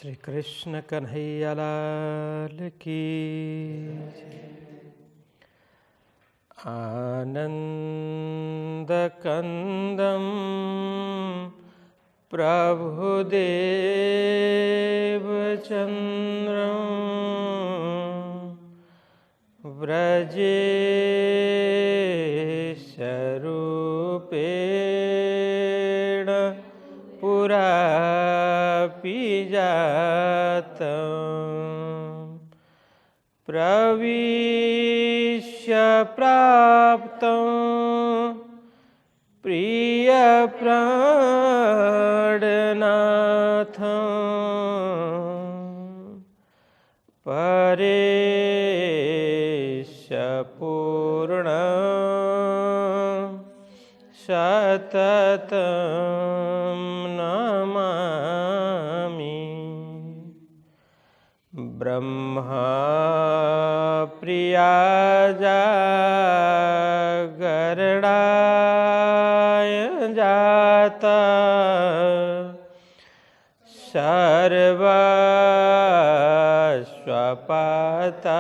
श्री कृष्ण कन्हैया लाल की आनंद कंदम प्रभुदेव चंद्रम व्रजेश रूपेण पुरापि जातं प्रविश्य प्राप्तं प्रियप्राणनाथं परेश पूर्णं सततं नमामि। ब्रह्मा प्रियाजागरणाय जाता सर्वस्वपाता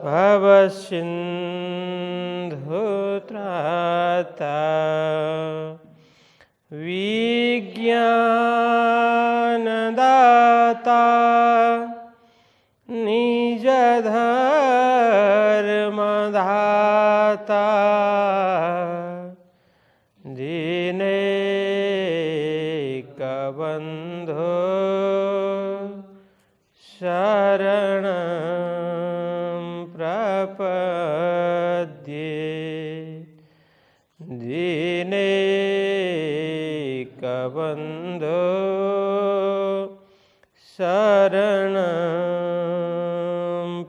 भवसिन्धुत्राता विज्ञानदाता निजधर्मधाता दीनैकबन्धो शरणं प्रपद्ये दीनैकबन्धो शरणं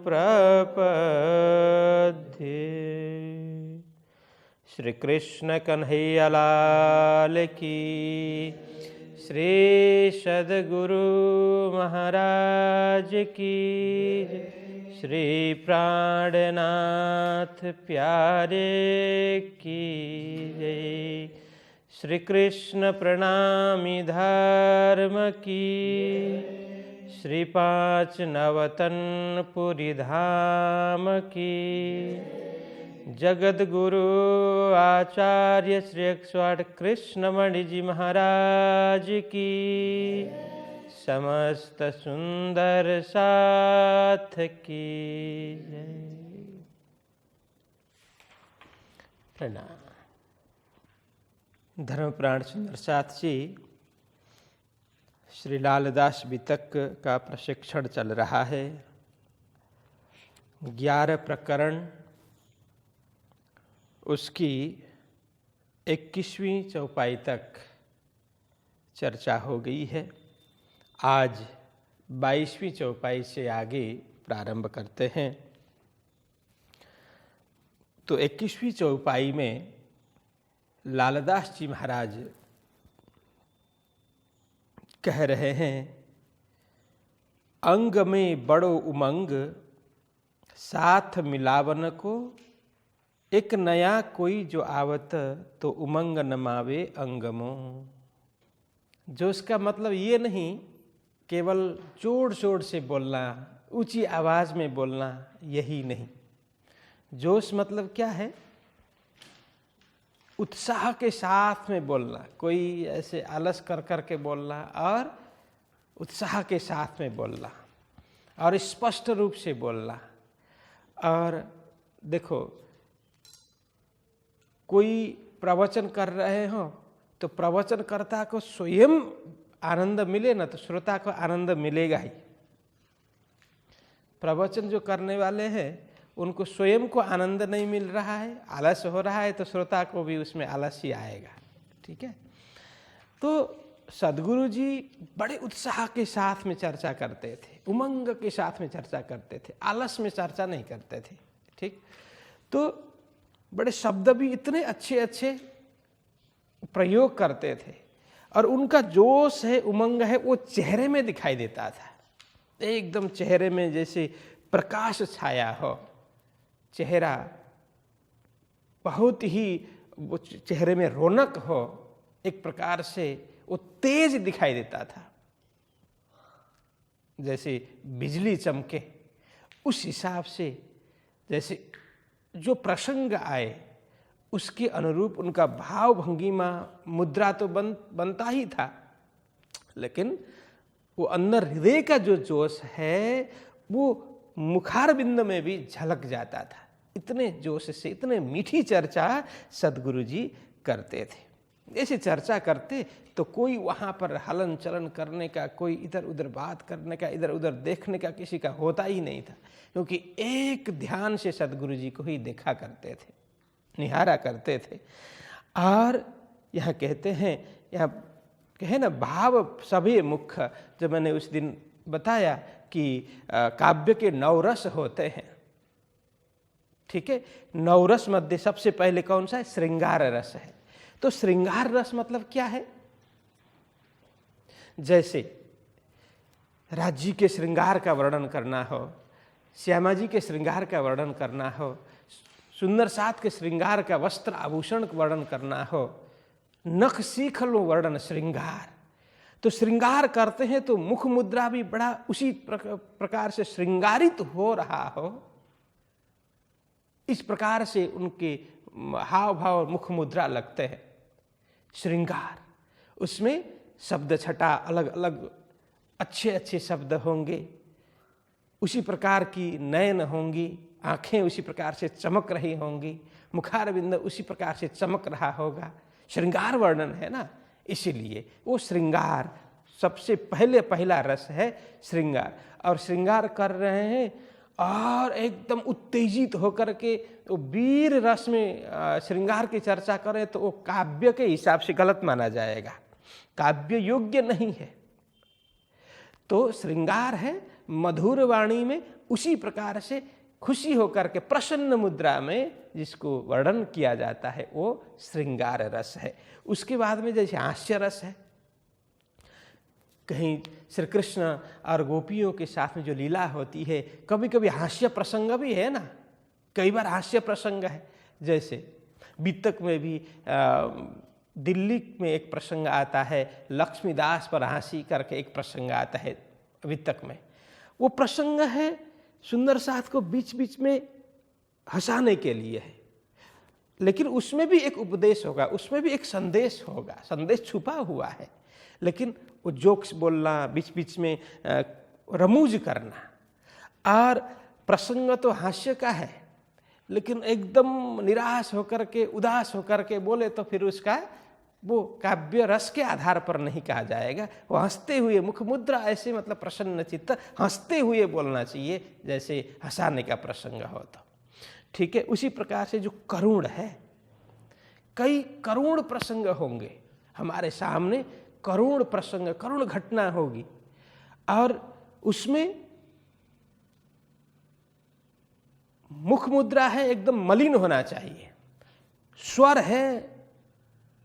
प्रपद्ये। श्री कृष्ण कन्हैया लाल की, श्री सद्गुरु महाराज की, श्री प्राणनाथ प्यारे की जय। श्री कृष्ण प्रणामी धर्म की, श्री पाँच नवतन पुरी धाम की, जगत गुरु आचार्य श्री 108 कृष्णमणि जी महाराज की, समस्त सुंदर साथ की जय। प्रणाम। धर्मप्राण सुंदर साथ जी, श्री लालदास वितक का प्रशिक्षण चल रहा है। 11 प्रकरण, उसकी 21वीं चौपाई तक चर्चा हो गई है। आज 22वीं चौपाई से आगे प्रारंभ करते हैं। तो 21वीं चौपाई में लालदास जी महाराज कह रहे हैं, अंग में बड़ो उमंग साथ मिलावन को, एक नया कोई जो आवत तो उमंग न मावे अंगमो। जो इसका मतलब ये नहीं केवल जोर शोर से बोलना, ऊंची आवाज में बोलना, यही नहीं। जोश मतलब क्या है? उत्साह के साथ में बोलना, कोई ऐसे आलस कर कर के बोलना, और उत्साह के साथ में बोलना, और स्पष्ट रूप से बोलना। और देखो, कोई प्रवचन कर रहे हो तो प्रवचनकर्ता को स्वयं आनंद मिले ना, तो श्रोता को आनंद मिलेगा ही। प्रवचन जो करने वाले हैं उनको स्वयं को आनंद नहीं मिल रहा है, आलस हो रहा है, तो श्रोता को भी उसमें आलस ही आएगा। ठीक है। तो सद्गुरु जी बड़े उत्साह के साथ में चर्चा करते थे, उमंग के साथ में चर्चा करते थे, आलस में चर्चा नहीं करते थे। ठीक। तो बड़े शब्द भी इतने अच्छे अच्छे प्रयोग करते थे, और उनका जोश है, उमंग है, वो चेहरे में दिखाई देता था। एकदम चेहरे में जैसे प्रकाश छाया हो। चेहरा बहुत ही, वो चेहरे में रौनक हो, एक प्रकार से वो तेज दिखाई देता था, जैसे बिजली चमके। उस हिसाब से जैसे जो प्रसंग आए उसके अनुरूप उनका भाव भंगिमा मुद्रा तो बनता ही था, लेकिन वो अंदर हृदय का जो जोश है वो मुखारबिंद में भी झलक जाता था। इतने जोश से, इतने मीठी चर्चा सद्गुरु जी करते थे। ऐसे चर्चा करते तो कोई वहाँ पर हलन चलन करने का, कोई इधर उधर बात करने का, इधर उधर देखने का किसी का होता ही नहीं था, क्योंकि एक ध्यान से सद्गुरु जी को ही देखा करते थे, निहारा करते थे। और यहाँ कहते हैं, यहाँ कहे ना भाव सभी मुख्य, जब मैंने उस दिन बताया कि काव्य के 9 रस होते हैं, ठीक है। 9 रस मध्य सबसे पहले कौन सा है? श्रृंगार रस है। तो श्रृंगार रस मतलब क्या है? जैसे राज्य के श्रृंगार का वर्णन करना हो, श्यामा जी के श्रृंगार का वर्णन करना हो, सुंदर साथ के श्रृंगार का वस्त्र आभूषण का वर्णन करना हो, नख सीख लो वर्णन श्रृंगार। तो श्रृंगार करते हैं तो मुख मुद्रा भी बड़ा उसी प्रकार से श्रृंगारित हो रहा हो, इस प्रकार से उनके हाव भाव मुख मुद्रा लगते हैं। श्रृंगार, उसमें शब्द छटा अलग अलग अच्छे अच्छे शब्द होंगे, उसी प्रकार की नयन होंगी, आंखें उसी प्रकार से चमक रही होंगी, मुखारबिंद उसी प्रकार से चमक रहा होगा। श्रृंगार वर्णन है ना, इसीलिए वो श्रृंगार सबसे पहला रस है श्रृंगार। और श्रृंगार कर रहे हैं और एकदम उत्तेजित होकर के तो वीर रस में श्रृंगार की चर्चा करें तो वो काव्य के हिसाब से गलत माना जाएगा, काव्य योग्य नहीं है। तो श्रृंगार है मधुर वाणी में, उसी प्रकार से खुशी होकर के प्रसन्न मुद्रा में जिसको वर्णन किया जाता है वो श्रृंगार रस है। उसके बाद में जैसे हास्य रस है, कहीं श्री कृष्ण और गोपियों के साथ में जो लीला होती है, कभी कभी हास्य प्रसंग भी है ना, कई बार हास्य प्रसंग है। जैसे बीतक में भी दिल्ली में एक प्रसंग आता है, लक्ष्मीदास पर हंसी करके एक प्रसंग आता है बीतक में। वो प्रसंग है सुंदर साथ को बीच बीच में हंसाने के लिए है, लेकिन उसमें भी एक उपदेश होगा, उसमें भी एक संदेश होगा, संदेश छुपा हुआ है। लेकिन वो जोक्स बोलना, बीच बीच में रमूज करना, और प्रसंग तो हास्य का है, लेकिन एकदम निराश होकर के, उदास होकर के बोले तो फिर उसका वो काव्य रस के आधार पर नहीं कहा जाएगा। वो हंसते हुए मुख मुद्रा ऐसे, मतलब प्रसन्न चित्त हंसते हुए बोलना चाहिए, जैसे हंसाने का प्रसंग हो तो, ठीक है। उसी प्रकार से जो करुण है, कई करुण प्रसंग होंगे हमारे सामने, करुण प्रसंग, करुण घटना होगी, और उसमें मुख मुद्रा है एकदम मलिन होना चाहिए, स्वर है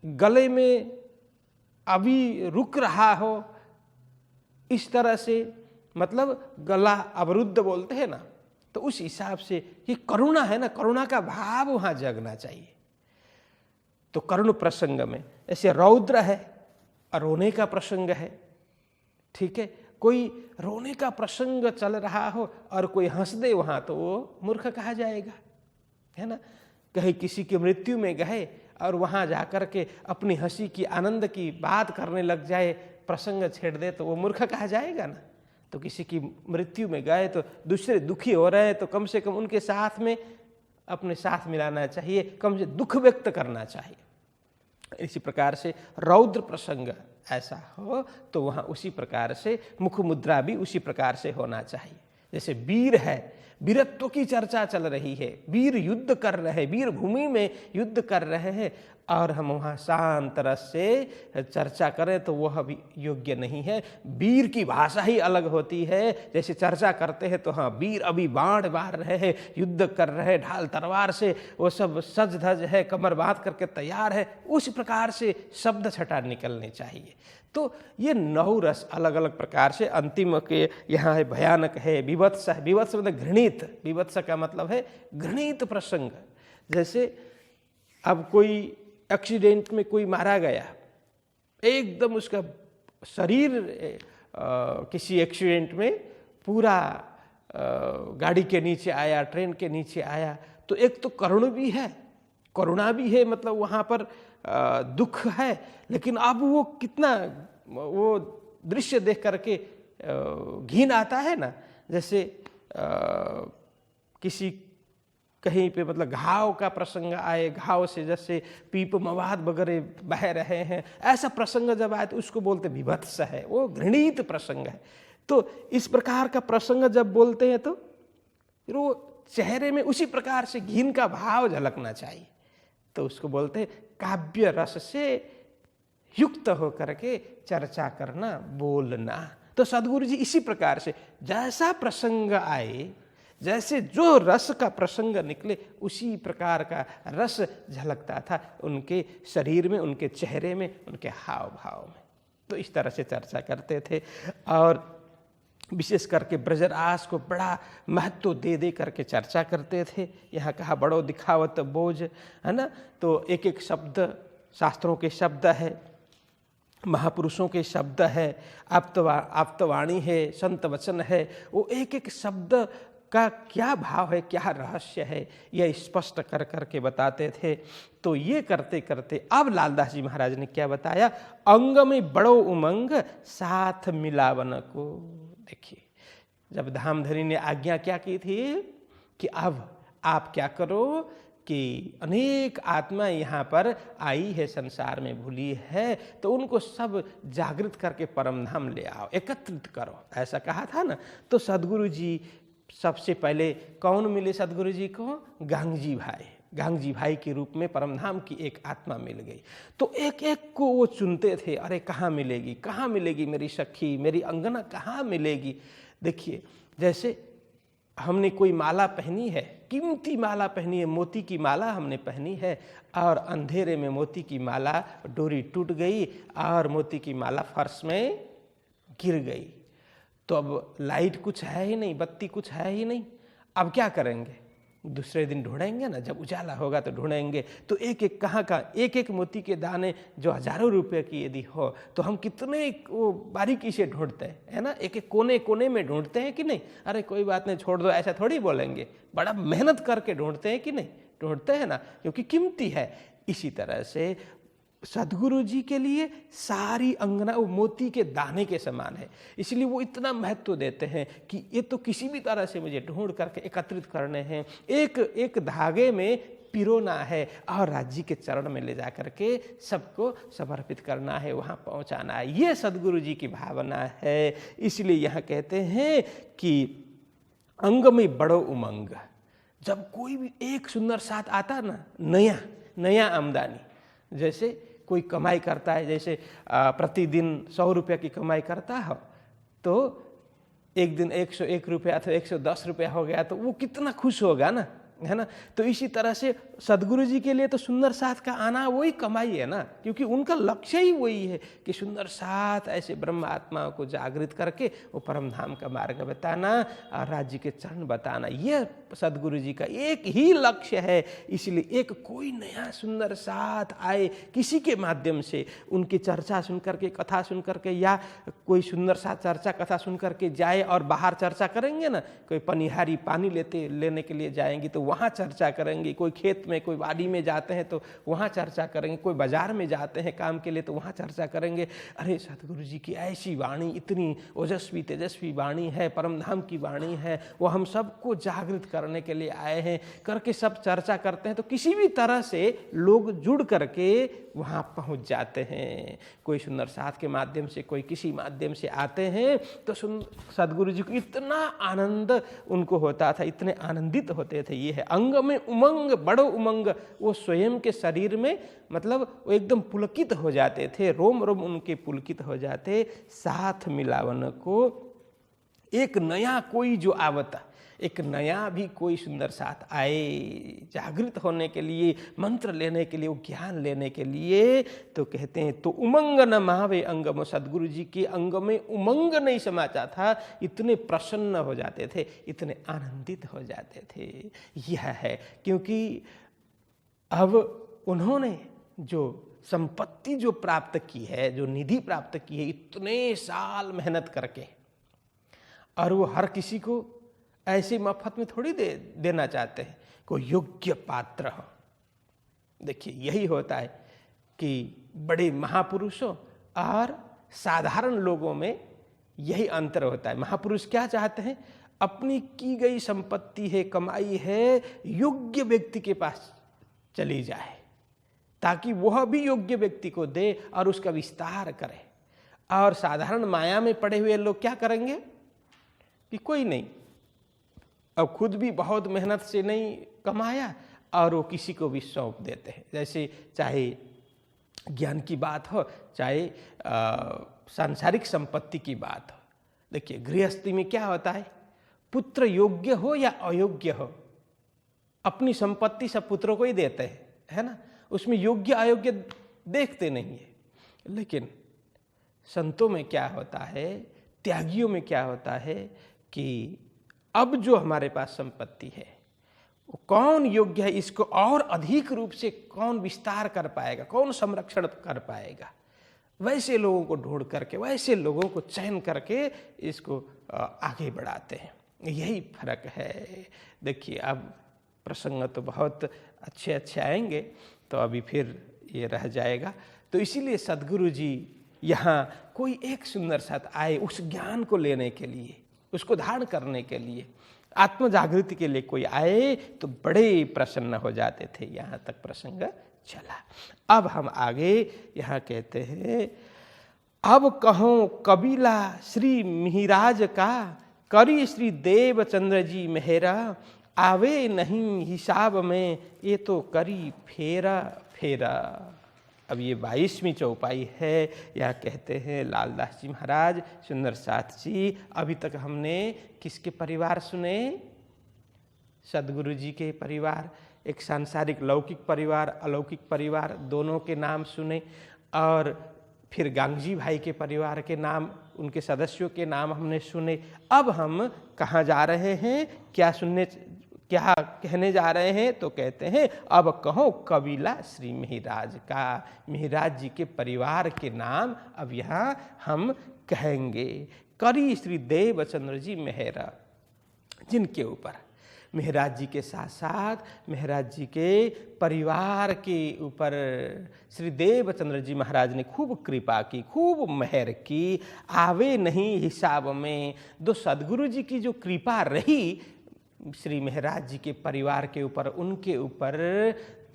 गले में अभी रुक रहा हो, इस तरह से, मतलब गला अवरुद्ध बोलते हैं ना, तो उस हिसाब से ये करुणा है ना, करुणा का भाव वहां जगना चाहिए। तो करुण प्रसंग में ऐसे रौद्र है, रोने का प्रसंग है, ठीक है। कोई रोने का प्रसंग चल रहा हो और कोई हंस दे वहां, तो वो मूर्ख कहा जाएगा, है ना। कहीं किसी की मृत्यु में गए और वहां जाकर के अपनी हंसी की, आनंद की बात करने लग जाए, प्रसंग छेड़ दे, तो वो मूर्ख कहा जाएगा ना। तो किसी की मृत्यु में गए तो दूसरे दुखी हो रहे हैं, तो कम से कम उनके साथ में अपने साथ मिलाना चाहिए, कम से दुख व्यक्त करना चाहिए। इसी प्रकार से रौद्र प्रसंग ऐसा हो तो वहाँ उसी प्रकार से मुख मुद्रा भी उसी प्रकार से होना चाहिए। जैसे वीर है, वीरत्व की चर्चा चल रही है, वीर युद्ध कर रहे हैं, वीर भूमि में युद्ध कर रहे हैं, और हम वहाँ शांत रस से चर्चा करें तो वह भी योग्य नहीं है। वीर की भाषा ही अलग होती है। जैसे चर्चा करते हैं तो हाँ, वीर अभी बाण मार रहे हैं, युद्ध कर रहे हैं ढाल तलवार से, वो सब सज धज है, कमर बांध करके तैयार है, उस प्रकार से शब्द छटा निकलने चाहिए। तो ये 9 रस अलग अलग प्रकार से, अंतिम के यहाँ है भयानक है, विवत्स है। विवत्स मतलब घृणित, विवत्स का मतलब है घृणित प्रसंग। जैसे अब कोई एक्सीडेंट में कोई मारा गया, एकदम उसका शरीर किसी एक्सीडेंट में पूरा गाड़ी के नीचे आया, ट्रेन के नीचे आया। तो एक तो करुण भी है, करुणा भी है, मतलब वहाँ पर दुख है, लेकिन अब वो कितना वो दृश्य देख करके घिन आता है ना। जैसे किसी कहीं पे मतलब घाव का प्रसंग आए, घाव से जैसे पीप मवाद वगैरह बह रहे हैं, ऐसा प्रसंग जब आए तो उसको बोलते विभत्स है, वो घृणित प्रसंग है। तो इस प्रकार का प्रसंग जब बोलते हैं तो फिर वो चेहरे में उसी प्रकार से घिन का भाव झलकना चाहिए। तो उसको बोलते हैं काव्य रस से युक्त होकर के चर्चा करना, बोलना। तो सद्गुरु जी इसी प्रकार से जैसा प्रसंग आए, जैसे जो रस का प्रसंग निकले, उसी प्रकार का रस झलकता था उनके शरीर में, उनके चेहरे में, उनके हाव भाव में। तो इस तरह से चर्चा करते थे और विशेष करके ब्रजरास को बड़ा महत्व दे दे करके चर्चा करते थे। यहाँ कहा बड़ो दिखावत बोझ, है ना। तो एक एक शब्द शास्त्रों के शब्द है, महापुरुषों के शब्द है, आप्तवाणी है, संत वचन है, वो एक एक शब्द का क्या भाव है, क्या रहस्य है, यह स्पष्ट कर करके बताते थे। तो ये करते करते अब लालदास जी महाराज ने क्या बताया, अंग में बड़ो उमंग साथ मिलावन को। देखिए, जब धामधनी ने आज्ञा क्या की थी कि अब आप क्या करो कि अनेक आत्मा यहाँ पर आई है, संसार में भूली है, तो उनको सब जागृत करके परमधाम ले आओ, एकत्रित करो, ऐसा कहा था ना। तो सद्गुरु जी सबसे पहले कौन मिले सद्गुरु जी को? गांगजी भाई। गांगजी भाई के रूप में परमधाम की एक आत्मा मिल गई। तो एक एक को वो चुनते थे, अरे कहाँ मिलेगी, कहाँ मिलेगी मेरी सखी, मेरी अंगना कहाँ मिलेगी। देखिए, जैसे हमने कोई माला पहनी है, कीमती माला पहनी है, मोती की माला हमने पहनी है, और अंधेरे में मोती की माला डोरी टूट गई और मोती की माला फर्श में गिर गई। तो अब लाइट कुछ है ही नहीं, बत्ती कुछ है ही नहीं, अब क्या करेंगे? दूसरे दिन ढूंढेंगे ना, जब उजाला होगा तो ढूंढेंगे। तो एक एक कहाँ का एक एक मोती के दाने जो हजारों रुपए की यदि हो तो हम कितने वो बारीकी से ढूंढते हैं, है ना। एक एक कोने कोने में ढूंढते हैं कि नहीं। अरे कोई बात नहीं, छोड़ दो, ऐसा थोड़ी बोलेंगे, बड़ा मेहनत करके ढूंढते हैं कि नहीं, ढूंढते हैं ना, क्योंकि कीमती है। इसी तरह से सद्गुरु जी के लिए सारी अंगना वो मोती के दाने के समान है, इसलिए वो इतना महत्व देते हैं कि ये तो किसी भी तरह से मुझे ढूंढ करके एकत्रित करने हैं, एक एक धागे में पिरोना है और राज्य के चरण में ले जा करके सबको समर्पित करना है, वहाँ पहुँचाना है। ये सद्गुरु जी की भावना है। इसलिए यहाँ कहते हैं कि अंग में बड़ो उमंग। जब कोई भी एक सुंदर साथ आता ना, नया नया आमदनी, जैसे कोई कमाई करता है, जैसे प्रतिदिन 100 रुपये की कमाई करता हो, तो एक दिन 101 रुपया अथवा 110 रुपया हो गया तो वो कितना खुश होगा ना, है ना। तो इसी तरह से सद्गुरु जी के लिए तो सुंदर साथ का आना वही कमाई है ना, क्योंकि उनका लक्ष्य ही वही है कि सुंदर साथ ऐसे ब्रह्म आत्माओं को जागृत करके वो परमधाम का मार्ग बताना और राज्य के चरण बताना, यह सद्गुरु जी का एक ही लक्ष्य है। इसलिए एक कोई नया सुंदर साथ आए, किसी के माध्यम से उनकी चर्चा सुन करके, कथा सुन करके, या कोई सुंदर साथ चर्चा कथा सुन करके जाए और बाहर चर्चा करेंगे ना, कोई पनिहारी पानी लेने के लिए जाएंगे तो वहाँ चर्चा करेंगे, कोई खेत में कोई वाड़ी में जाते हैं तो वहाँ चर्चा करेंगे, कोई बाजार में जाते हैं काम के लिए तो वहाँ चर्चा करेंगे। अरे सद्गुरु जी की ऐसी वाणी, इतनी ओजस्वी तेजस्वी वाणी है, परमधाम की वाणी है, वो हम सबको जागृत करने के लिए आए हैं, करके सब चर्चा करते हैं। तो किसी भी तरह से लोग जुड़ करके वहाँ पहुँच जाते हैं, कोई सुंदर साथ के माध्यम से, कोई किसी माध्यम से आते हैं। तो सद्गुरु जी को इतना आनंद उनको होता था, इतने आनंदित होते थे। ये है अंग में उमंग बड़ो उमंग, वो स्वयं के शरीर में मतलब वो एकदम पुलकित हो जाते थे, रोम रोम उनके पुलकित हो जाते। साथ मिलावन को एक नया कोई जो आवता, एक नया भी कोई सुंदर साथ आए जागृत होने के लिए, मंत्र लेने के लिए, वो ज्ञान लेने के लिए, तो कहते हैं तो उमंग न मावे अंगम। सद्गुरु जी के अंग में उमंग नहीं समाता था, इतने प्रसन्न हो जाते थे, इतने आनंदित हो जाते थे। यह है क्योंकि अब उन्होंने जो संपत्ति जो प्राप्त की है, जो निधि प्राप्त की है इतने साल मेहनत करके, और वो हर किसी को ऐसे मफत में थोड़ी देना चाहते हैं, कोई योग्य पात्र हो। देखिए यही होता है कि बड़े महापुरुषों और साधारण लोगों में यही अंतर होता है। महापुरुष क्या चाहते हैं? अपनी की गई संपत्ति है, कमाई है, योग्य व्यक्ति के पास चली जाए ताकि वह भी योग्य व्यक्ति को दे और उसका विस्तार करे। और साधारण माया में पड़े हुए लोग क्या करेंगे कि कोई नहीं, अब खुद भी बहुत मेहनत से नहीं कमाया और वो किसी को भी सौंप देते हैं। जैसे चाहे ज्ञान की बात हो, चाहे सांसारिक संपत्ति की बात हो। देखिए गृहस्थी में क्या होता है, पुत्र योग्य हो या अयोग्य हो, अपनी संपत्ति सब पुत्रों को ही देते हैं, है ना, उसमें योग्य अयोग्य देखते नहीं है। लेकिन संतों में क्या होता है, त्यागियों में क्या होता है कि अब जो हमारे पास संपत्ति है वो कौन योग्य है, इसको और अधिक रूप से कौन विस्तार कर पाएगा, कौन संरक्षण कर पाएगा, वैसे लोगों को ढूंढ करके, वैसे लोगों को चयन करके इसको आगे बढ़ाते हैं। यही फर्क है। देखिए अब प्रसंग तो बहुत अच्छे अच्छे आएंगे, तो अभी फिर ये रह जाएगा। तो इसीलिए सद्गुरु जी यहाँ कोई एक सुंदर साथ आए उस ज्ञान को लेने के लिए, उसको धारण करने के लिए, आत्म जागृति के लिए कोई आए तो बड़े प्रसन्न हो जाते थे। यहाँ तक प्रसंग चला। अब हम आगे यहाँ कहते हैं, अब कहो कबीला श्री मिहिराज का, करी श्री देवचंद्र जी मेहरा, आवे नहीं हिसाब में ये तो करी फेरा फेरा। अब ये 22वीं चौपाई है। यह कहते हैं लालदास जी महाराज, सुंदर साथ जी। अभी तक हमने किसके परिवार सुने? सद्गुरु जी के परिवार, एक सांसारिक लौकिक परिवार, अलौकिक परिवार, दोनों के नाम सुने। और फिर गांगजी भाई के परिवार के नाम, उनके सदस्यों के नाम हमने सुने। अब हम कहाँ जा रहे हैं, क्या कहने जा रहे हैं? तो कहते हैं अब कहो कबीला श्री मिहिराज का, मिहिराज जी के परिवार के नाम अब यहाँ हम कहेंगे। करी श्री देवचंद्र जी मेहरा, जिनके ऊपर मेहराज जी के साथ साथ मेहराज जी के परिवार के ऊपर श्री देवचंद्र जी महाराज ने खूब कृपा की, खूब मेहर की, आवे नहीं हिसाब में। दो सद्गुरु जी की जो कृपा रही श्री मेहराज जी के परिवार के ऊपर, उनके ऊपर,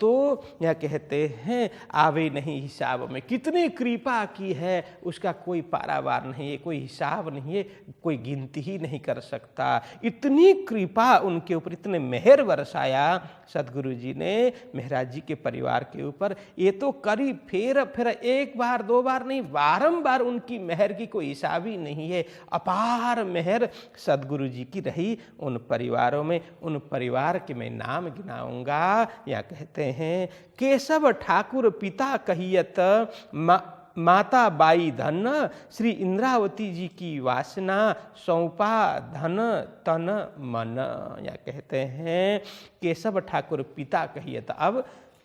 तो यह कहते हैं आवे नहीं हिसाब में। कितनी कृपा की है उसका कोई पारावार नहीं है, कोई हिसाब नहीं है, कोई गिनती ही नहीं कर सकता। इतनी कृपा उनके ऊपर, इतने मेहर बरसाया सद्गुरु जी ने मेहराज जी के परिवार के ऊपर। ये तो करी फेर एक बार दो बार नहीं, बारंबार उनकी मेहर की कोई हिसाब ही नहीं है। अपार मेहर सद्गुरु जी की रही उन परिवारों में। उन परिवार के मैं नाम गिनाऊंगा। या कहते हैं केशव ठाकुर पिता कहियत, माता बाई धन, श्री इंद्रावती जी की वासना, सौंपा धन तन मन। या कहते हैं केशव ठाकुर पिता कहियत। अब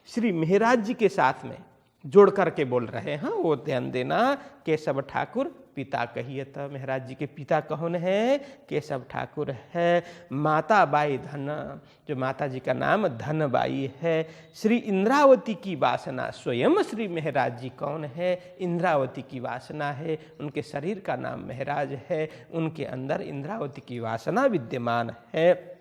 श्री मेहराज जी के साथ में जोड़ करके बोल रहे हैं, वो ध्यान देना। केशव ठाकुर पिता कहियत, मेहराज जी के पिता कौन है? केशव ठाकुर है। माता बाई धन, जो माता जी का नाम धनबाई है। श्री इंद्रावती की वासना, स्वयं श्री मेहराज जी कौन है? इंद्रावती की वासना है। उनके शरीर का नाम मेहराज है, उनके अंदर इंद्रावती की वासना विद्यमान है।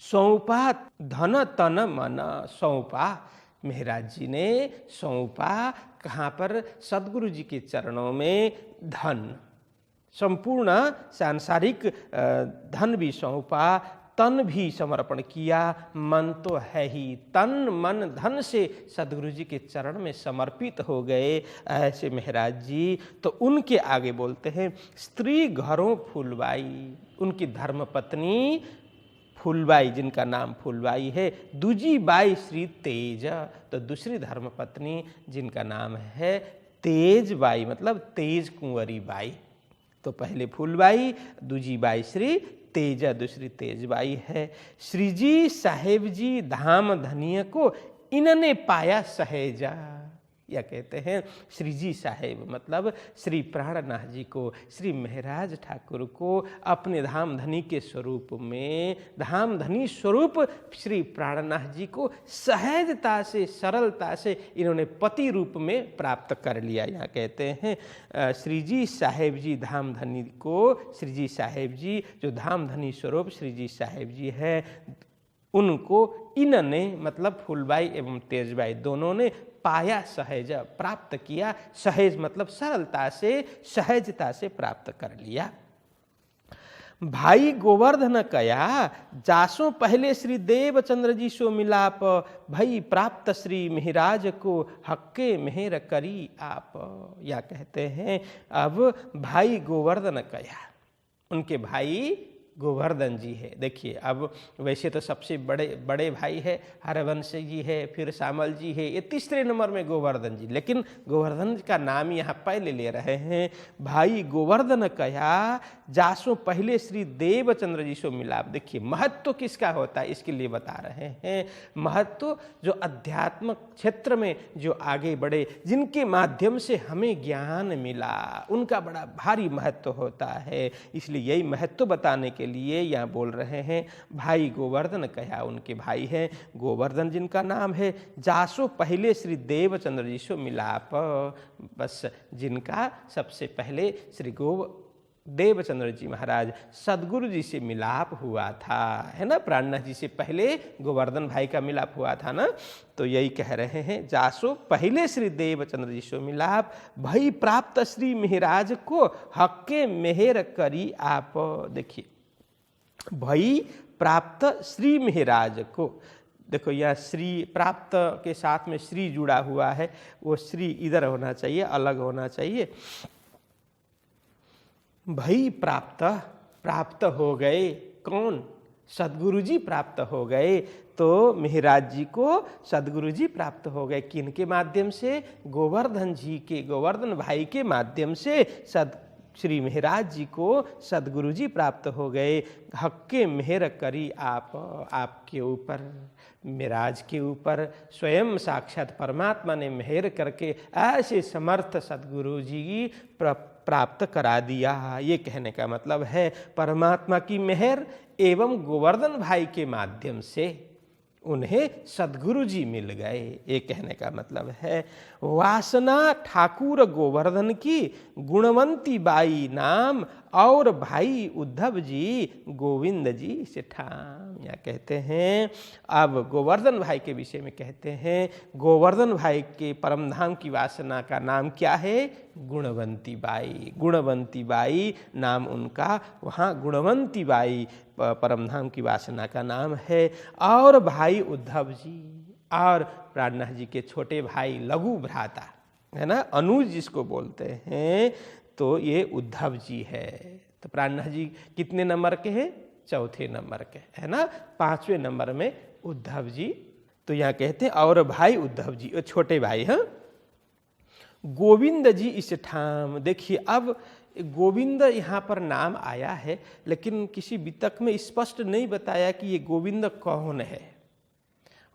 सौंपा धन तन मन, सौंपा मेहराज जी ने सौंपा कहाँ पर? सद्गुरु जी के चरणों में धन, संपूर्ण सांसारिक धन भी सौंपा, तन भी समर्पण किया, मन तो है ही, तन मन धन से सद्गुरु जी के चरण में समर्पित हो गए ऐसे मेहराज जी। तो उनके आगे बोलते हैं स्त्री घरों फूलबाई, उनकी धर्मपत्नी फूलबाई, जिनका नाम फूलबाई है। दूजी बाई श्री तेज, तो दूसरी धर्मपत्नी जिनका नाम है तेज बाई, मतलब तेज कुंवरी बाई। तो पहले फूलबाई, दूजी बाई श्री तेज, दूसरी तेज बाई है। श्रीजी साहेब जी धाम धनिय को इन्होंने पाया सहेजा, या कहते हैं श्री जी साहेब मतलब श्री प्राणनाथ जी को, श्री महराज ठाकुर को अपने धाम धनी के स्वरूप में, धाम धनी स्वरूप श्री प्राणनाथ जी को सहजता से, सरलता से इन्होंने पति रूप में प्राप्त कर लिया। यहाँ कहते हैं श्री जी साहेब जी धाम धनी को, श्री जी साहेब जी जो धाम धनी स्वरूप श्री जी साहेब जी है, उनको इन्होंने मतलब फूलबाई एवं तेजबाई दोनों ने पाया सहज, प्राप्त किया। सहज मतलब सरलता से, सहजता से प्राप्त कर लिया। भाई गोवर्धन कया जासो पहले श्री देवचंद्र जी सो मिलाप, भई प्राप्त श्री मिहिराज को हक्के मेहर करी आप। या कहते हैं अब भाई गोवर्धन कया, उनके भाई गोवर्धन जी है। देखिए अब वैसे तो सबसे बड़े भाई है हरवंश जी है, फिर श्यामल जी है, ये तीसरे नंबर में गोवर्धन जी, लेकिन गोवर्धन का नाम यहाँ पहले ले रहे हैं। भाई गोवर्धन कया जासो पहले श्री देवचंद्र जी सो मिलाप। देखिए महत्व किसका होता है इसके लिए बता रहे हैं। महत्व जो अध्यात्म क्षेत्र में जो आगे बढ़े, जिनके माध्यम से हमें ज्ञान मिला, उनका बड़ा भारी महत्व होता है। इसलिए यही महत्व बताने के लिए यहाँ बोल रहे हैं भाई गोवर्धन कहा, उनके भाई हैं गोवर्धन जिनका नाम है। जासो पहले श्री देवचंद्र जी सो मिलाप, बस जिनका सबसे पहले श्री देवचंद्र जी महाराज सदगुरु जी से मिलाप हुआ था, है ना। प्राणनाथ जी से पहले गोवर्धन भाई का मिलाप हुआ था ना, तो यही कह रहे हैं जासो पहले श्री देवचंद्र जी से मिलाप, भई प्राप्त श्री मिहिराज को हक्के मेहर करी आप। देखिए भई प्राप्त श्री मिहिराज को, देखो यह श्री प्राप्त के साथ में श्री जुड़ा हुआ है, वो श्री इधर होना चाहिए, अलग होना चाहिए। भई प्राप्त हो गए, कौन? सदगुरु जी प्राप्त हो गए। तो मिहिराज जी को सदगुरु जी प्राप्त हो गए, किनके माध्यम से? गोवर्धन जी के, गोवर्धन भाई के माध्यम से श्री मिहिराज जी को सदगुरु जी प्राप्त हो गए। हक्के मेहर करी आप, आपके ऊपर, मिहिराज के ऊपर स्वयं साक्षात परमात्मा ने मेहर करके ऐसे समर्थ सदगुरु जी प्राप्त करा दिया। ये कहने का मतलब है परमात्मा की मेहर एवं गोवर्धन भाई के माध्यम से उन्हें सदगुरु जी मिल गए, ये कहने का मतलब है। वासना ठाकुर गोवर्धन की गुणवंती बाई नाम, और भाई उद्धव जी गोविंद जी से ठाम। या कहते हैं अब गोवर्धन भाई के विषय में कहते हैं, गोवर्धन भाई के परमधाम की वासना का नाम क्या है? गुणवंती बाई। गुणवंती बाई नाम उनका, वहाँ गुणवंती बाई परमधाम की वासना का नाम है। और भाई उद्धव जी, और प्राणनाथ जी के छोटे भाई लघु भ्राता, है ना, अनुज जिसको बोलते हैं, तो ये उद्धव जी है। तो प्राणनाथ जी कितने नंबर के हैं? चौथे नंबर के, है ना। पांचवें नंबर में उद्धव जी। तो यहाँ कहते हैं और भाई उद्धव जी, छोटे भाई हैं। गोविंद जी इस ठाम। देखिए अब गोविंद यहाँ पर नाम आया है, लेकिन किसी वितक में स्पष्ट नहीं बताया कि ये गोविंद कौन है।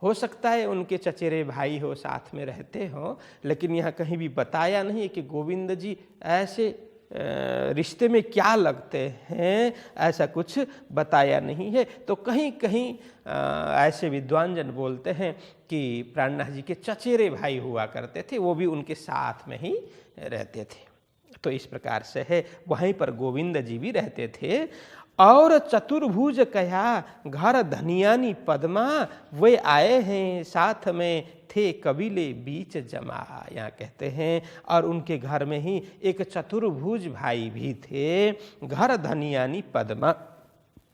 हो सकता है उनके चचेरे भाई हो, साथ में रहते हो, लेकिन यहाँ कहीं भी बताया नहीं है कि गोविंद जी ऐसे रिश्ते में क्या लगते हैं, ऐसा कुछ बताया नहीं है। तो कहीं कहीं ऐसे विद्वान जन बोलते हैं कि प्राणनाथ जी के चचेरे भाई हुआ करते थे, वो भी उनके साथ में ही रहते थे। तो इस प्रकार से है, वहीं पर गोविंद जी भी रहते थे। और चतुर्भुज कया घर धनियानी पद्मा, वे आए हैं साथ में थे कबीले बीच जमा। यहाँ कहते हैं और उनके घर में ही एक चतुर्भुज भाई भी थे, घर धनियानी पद्मा,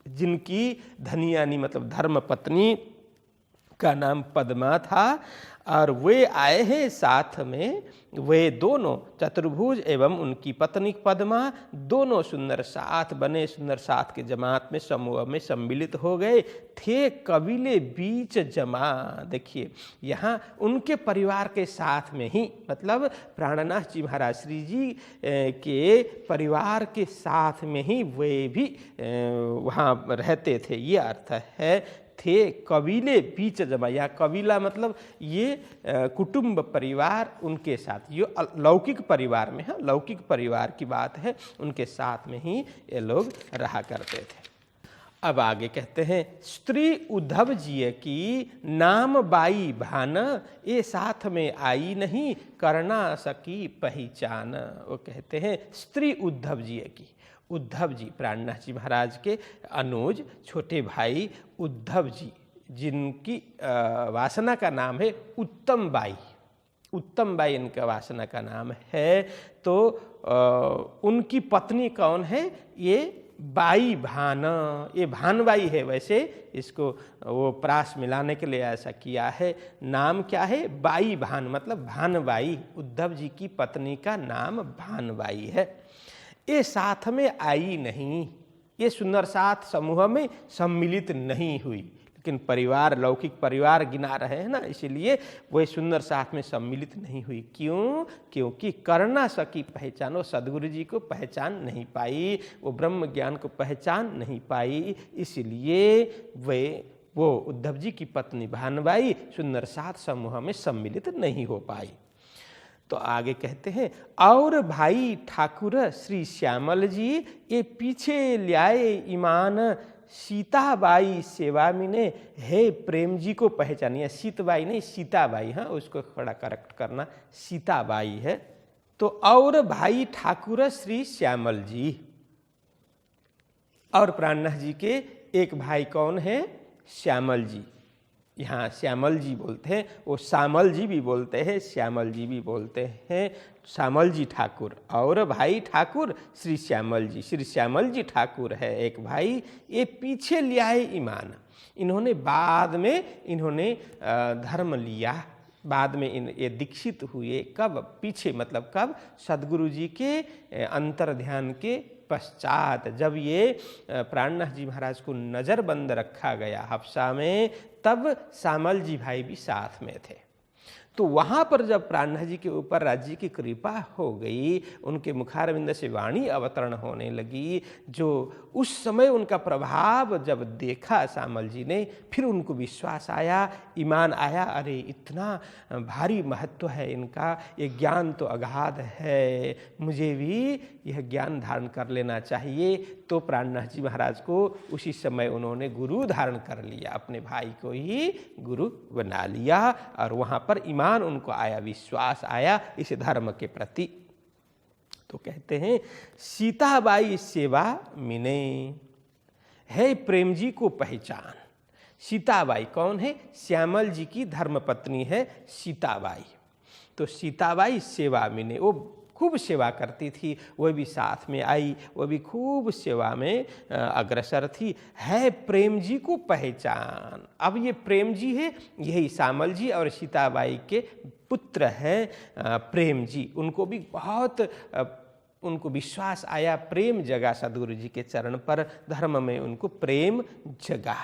जिनकी धनियानी मतलब धर्म पत्नी का नाम पद्मा था। और वे आए हैं साथ में, वे दोनों चतुर्भुज एवं उनकी पत्नी पद्मा दोनों सुंदर साथ बने, सुंदर साथ के जमात में समूह में सम्मिलित हो गए थे कबीले बीच जमा। देखिए यहाँ उनके परिवार के साथ में ही, मतलब प्राणनाथ जी महाराज श्री जी के परिवार के साथ में ही वे भी वहाँ रहते थे। ये अर्थ है थे कबीले बीच जमा, या कबीला मतलब ये कुटुंब परिवार उनके साथ, ये लौकिक परिवार में है, लौकिक परिवार की बात है, उनके साथ में ही ये लोग रहा करते थे। अब आगे कहते हैं स्त्री उद्धव जी की नाम बाई भान, ये साथ में आई नहीं करना सकी पहचान। वो कहते हैं स्त्री उद्धव जी की, उद्धव जी प्राणनाथ जी महाराज के अनुज छोटे भाई उद्धव जी, जिनकी वासना का नाम है उत्तम बाई, उत्तम बाई इनका वासना का नाम है। तो उनकी पत्नी कौन है? ये बाई भान, ये भानबाई है। वैसे इसको वो प्रास मिलाने के लिए ऐसा किया है। नाम क्या है? बाई भान, मतलब भानबाई। उद्धव जी की पत्नी का नाम भानबाई है। ये साथ में आई नहीं, ये सुंदर साथ समूह में सम्मिलित नहीं हुई, लेकिन परिवार, लौकिक परिवार गिना रहे हैं ना, इसीलिए वह सुंदर साथ में सम्मिलित नहीं हुई। क्यों? क्योंकि करना सकी पहचान, वो सदगुरु जी को पहचान नहीं पाई, वो ब्रह्म ज्ञान को पहचान नहीं पाई, इसलिए वो उद्धव जी की पत्नी भानबाई सुंदर साथ समूह में सम्मिलित नहीं हो पाई। तो आगे कहते हैं और भाई ठाकुर श्री श्यामल जी ये पीछे ल्याए ईमान, सीताबाई सेवा मिने हे प्रेम जी को पहचानिए। सीतबाई नहीं, सीताबाई, हाँ उसको थोड़ा करेक्ट करना, सीताबाई है। तो और भाई ठाकुर श्री श्यामल जी, और प्राणनाथ जी के एक भाई कौन है? श्यामल जी। यहाँ श्यामल जी बोलते हैं, वो श्यामल जी भी बोलते हैं, श्यामल जी भी बोलते हैं, श्यामल जी ठाकुर। और भाई ठाकुर श्री श्यामल जी, श्री श्यामल जी ठाकुर है एक भाई, ये पीछे लिया है ईमान। इन्होंने बाद में इन्होंने धर्म लिया, बाद में ये दीक्षित हुए। कब? पीछे, मतलब कब? सदगुरु जी के अंतर ध्यान के पश्चात, जब ये प्राणनाथ जी महाराज को नज़रबंद रखा गया हफ्सा में, तब श्यामल जी भाई भी साथ में थे। तो वहाँ पर जब प्राणनाथ जी के ऊपर राज्य की कृपा हो गई, उनके मुखारविंद से वाणी अवतरण होने लगी, जो उस समय उनका प्रभाव जब देखा श्यामल जी ने, फिर उनको विश्वास आया, ईमान आया, अरे इतना भारी महत्व है इनका, ये ज्ञान तो अगाध है, मुझे भी यह ज्ञान धारण कर लेना चाहिए। तो प्राणनाथ जी महाराज को उसी समय उन्होंने गुरु धारण कर लिया, अपने भाई को ही गुरु बना लिया, और वहाँ पर ईमान उनको आया, विश्वास आया इस धर्म के प्रति। तो कहते हैं सीताबाई सेवा मिने है प्रेम जी को पहचान। सीताबाई कौन है? श्यामल जी की धर्मपत्नी है सीताबाई। तो सीताबाई सेवा मिने, वो खूब सेवा करती थी, वह भी साथ में आई, वह भी खूब सेवा में अग्रसर थी। है प्रेम जी को पहचान। अब ये प्रेम जी है, यही श्यामल जी और सीताबाई के पुत्र हैं प्रेम जी। उनको भी बहुत उनको विश्वास आया, प्रेम जगा सदगुरु जी के चरण पर, धर्म में उनको प्रेम जगा।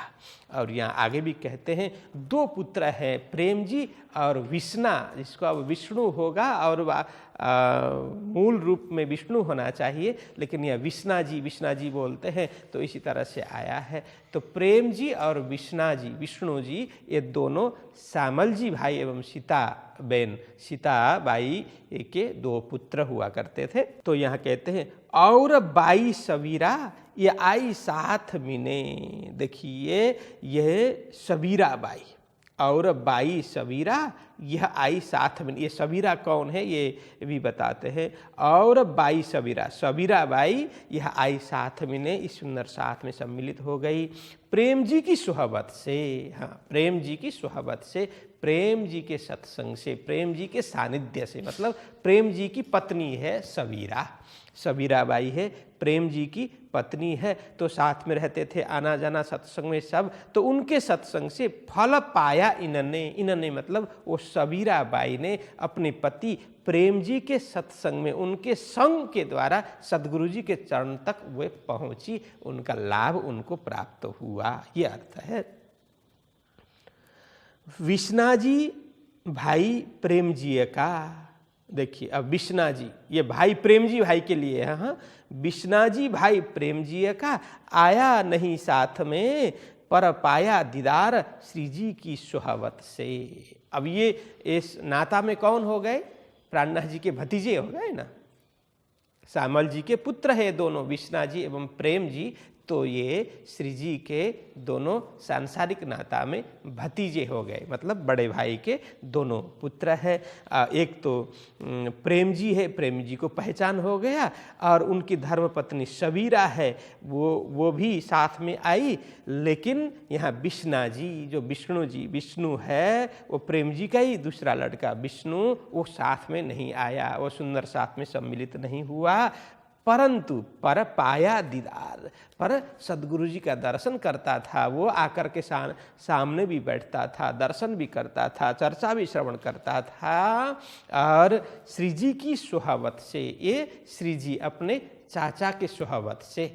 और यहाँ आगे भी कहते हैं दो पुत्र हैं प्रेम जी और विष्णा, जिसको अब विष्णु होगा, और मूल रूप में विष्णु होना चाहिए, लेकिन यह विष्णा जी बोलते हैं, तो इसी तरह से आया है। तो प्रेम जी और विष्णा जी, विष्णु जी, ये दोनों श्यामल जी भाई एवं सीताबाई के दो पुत्र हुआ करते थे। तो यहाँ कहते हैं और बाई सबीरा ये आई साथ मिने। देखिए यह सबीरा बाई और बाई सबीरा, यह आई साथ में। ये सबीरा कौन है ये भी बताते हैं। और बाई सबीरा, सबीरा बाई यह आई साथ में ने, इस सुंदर साथ में सम्मिलित हो गई प्रेम जी की सुहबत से। हाँ, प्रेम जी की सुहबत से, प्रेम जी के सत्संग से, प्रेम जी के सानिध्य से। मतलब प्रेम जी की पत्नी है सबीरा, सबीरा बाई है, प्रेम जी की पत्नी है। तो साथ में रहते थे, आना जाना सत्संग में सब। तो उनके सत्संग से फल पाया इन्होंने मतलब वो सबीरा बाई ने अपने पति प्रेम जी के सत्संग में, उनके संग के द्वारा सदगुरु जी के चरण तक वे पहुंची, उनका लाभ उनको प्राप्त हुआ, ये अर्थ है। विष्णा जी भाई प्रेम जी का, देखिए अब विष्णा जी, ये भाई प्रेम जी भाई के लिए है। हाँ, विष्णा जी भाई प्रेम जी का आया नहीं साथ में, पर पाया दीदार श्री जी की सुहावत से। अब ये इस नाता में कौन हो गए? प्राणनाथ जी के भतीजे हो गए ना, श्यामल जी के पुत्र है दोनों, विश्वनाथ जी एवं प्रेम जी। तो ये श्री जी के दोनों सांसारिक नाता में भतीजे हो गए, मतलब बड़े भाई के दोनों पुत्र है। एक तो प्रेम जी है, प्रेम जी को पहचान हो गया, और उनकी धर्मपत्नी सबीरा है, वो भी साथ में आई। लेकिन यहाँ विष्णा जी, जो विष्णु है, वो प्रेम जी का ही दूसरा लड़का विष्णु, वो साथ में नहीं आया, वो सुंदर साथ में सम्मिलित नहीं हुआ। परंतु पर पाया दीदार, पर सदगुरु जी का दर्शन करता था, वो आकर के सामने भी बैठता था, दर्शन भी करता था, चर्चा भी श्रवण करता था। और श्री जी की सुहावत से, ये श्री जी अपने चाचा के सुहावत से,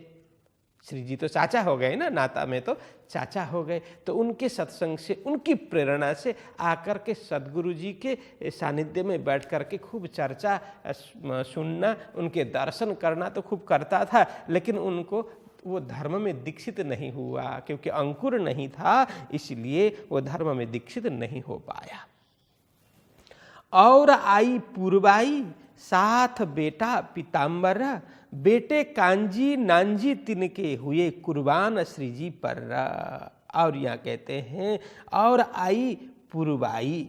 श्री जी तो चाचा हो गए ना, नाता में तो चाचा हो गए, तो उनके सत्संग से, उनकी प्रेरणा से आकर के सदगुरु जी के सानिध्य में बैठ कर के खूब चर्चा सुनना, उनके दर्शन करना तो खूब करता था। लेकिन उनको वो धर्म में दीक्षित नहीं हुआ, क्योंकि अंकुर नहीं था, इसलिए वो धर्म में दीक्षित नहीं हो पाया। और आई पूर्वाई साथ बेटा पीताम्बर, बेटे कांजी नांजी तिनके हुए कुर्बान श्री जी पर। और यहाँ कहते हैं और आई पूर्वाई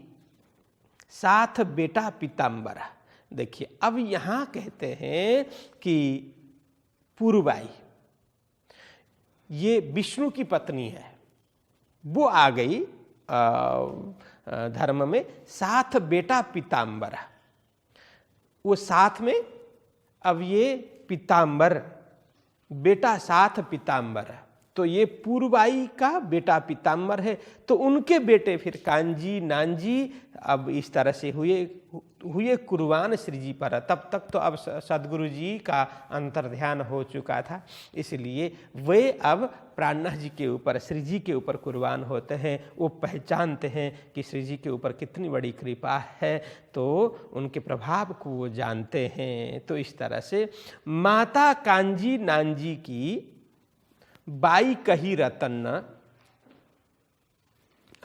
साथ बेटा पीताम्बर। देखिए अब यहाँ कहते हैं कि पूर्वाई ये विष्णु की पत्नी है, वो आ गई धर्म में, साथ बेटा पीताम्बर, वो साथ में। अब ये पीताम्बर बेटा साथ पीताम्बर, तो ये पूर्वाई का बेटा पीताम्बर है, तो उनके बेटे फिर कांजी नांजी अब इस तरह से हुए कुर्बान श्री जी पर। तब तक तो अब सदगुरु जी का अंतर्ध्यान हो चुका था, इसलिए वे अब प्राणनाथ जी के ऊपर, श्री जी के ऊपर कुर्बान होते हैं। वो पहचानते हैं कि श्री जी के ऊपर कितनी बड़ी कृपा है, तो उनके प्रभाव को वो जानते हैं। तो इस तरह से माता कांजी नांजी की बाई कही रतन।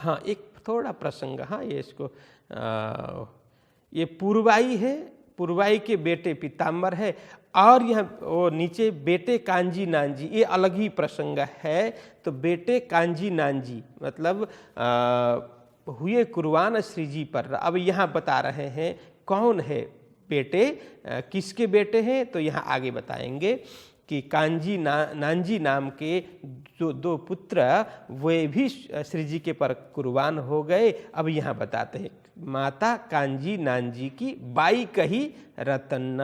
हाँ, एक थोड़ा प्रसंग, हाँ ये इसको ये पूर्वाई है, पूर्वाई के बेटे पीताम्बर है, और यह वो नीचे बेटे कांजी नांजी, ये अलग ही प्रसंग है। तो बेटे कांजी नांजी मतलब हुए कुर्बान श्री जी पर। अब यहाँ बता रहे हैं कौन है बेटे, किसके बेटे हैं, तो यहाँ आगे बताएंगे कि कांजी नांजी नाम के जो दो पुत्र वे भी श्री जी के पर कुर्बान हो गए। अब यहाँ बताते हैं माता कांजी नांजी की बाई कही रतन।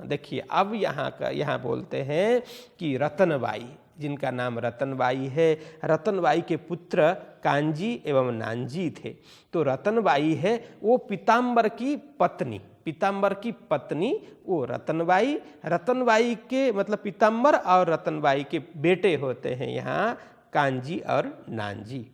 देखिए अब यहाँ बोलते हैं कि रतनबाई, जिनका नाम रतनबाई है, रतनबाई के पुत्र कांजी एवं नांजी थे। तो रतनबाई है वो पीताम्बर की पत्नी, पीताम्बर की पत्नी वो रतनबाई। रतनबाई के मतलब पीताम्बर और रतनबाई के बेटे होते हैं यहाँ कांजी और नांजी।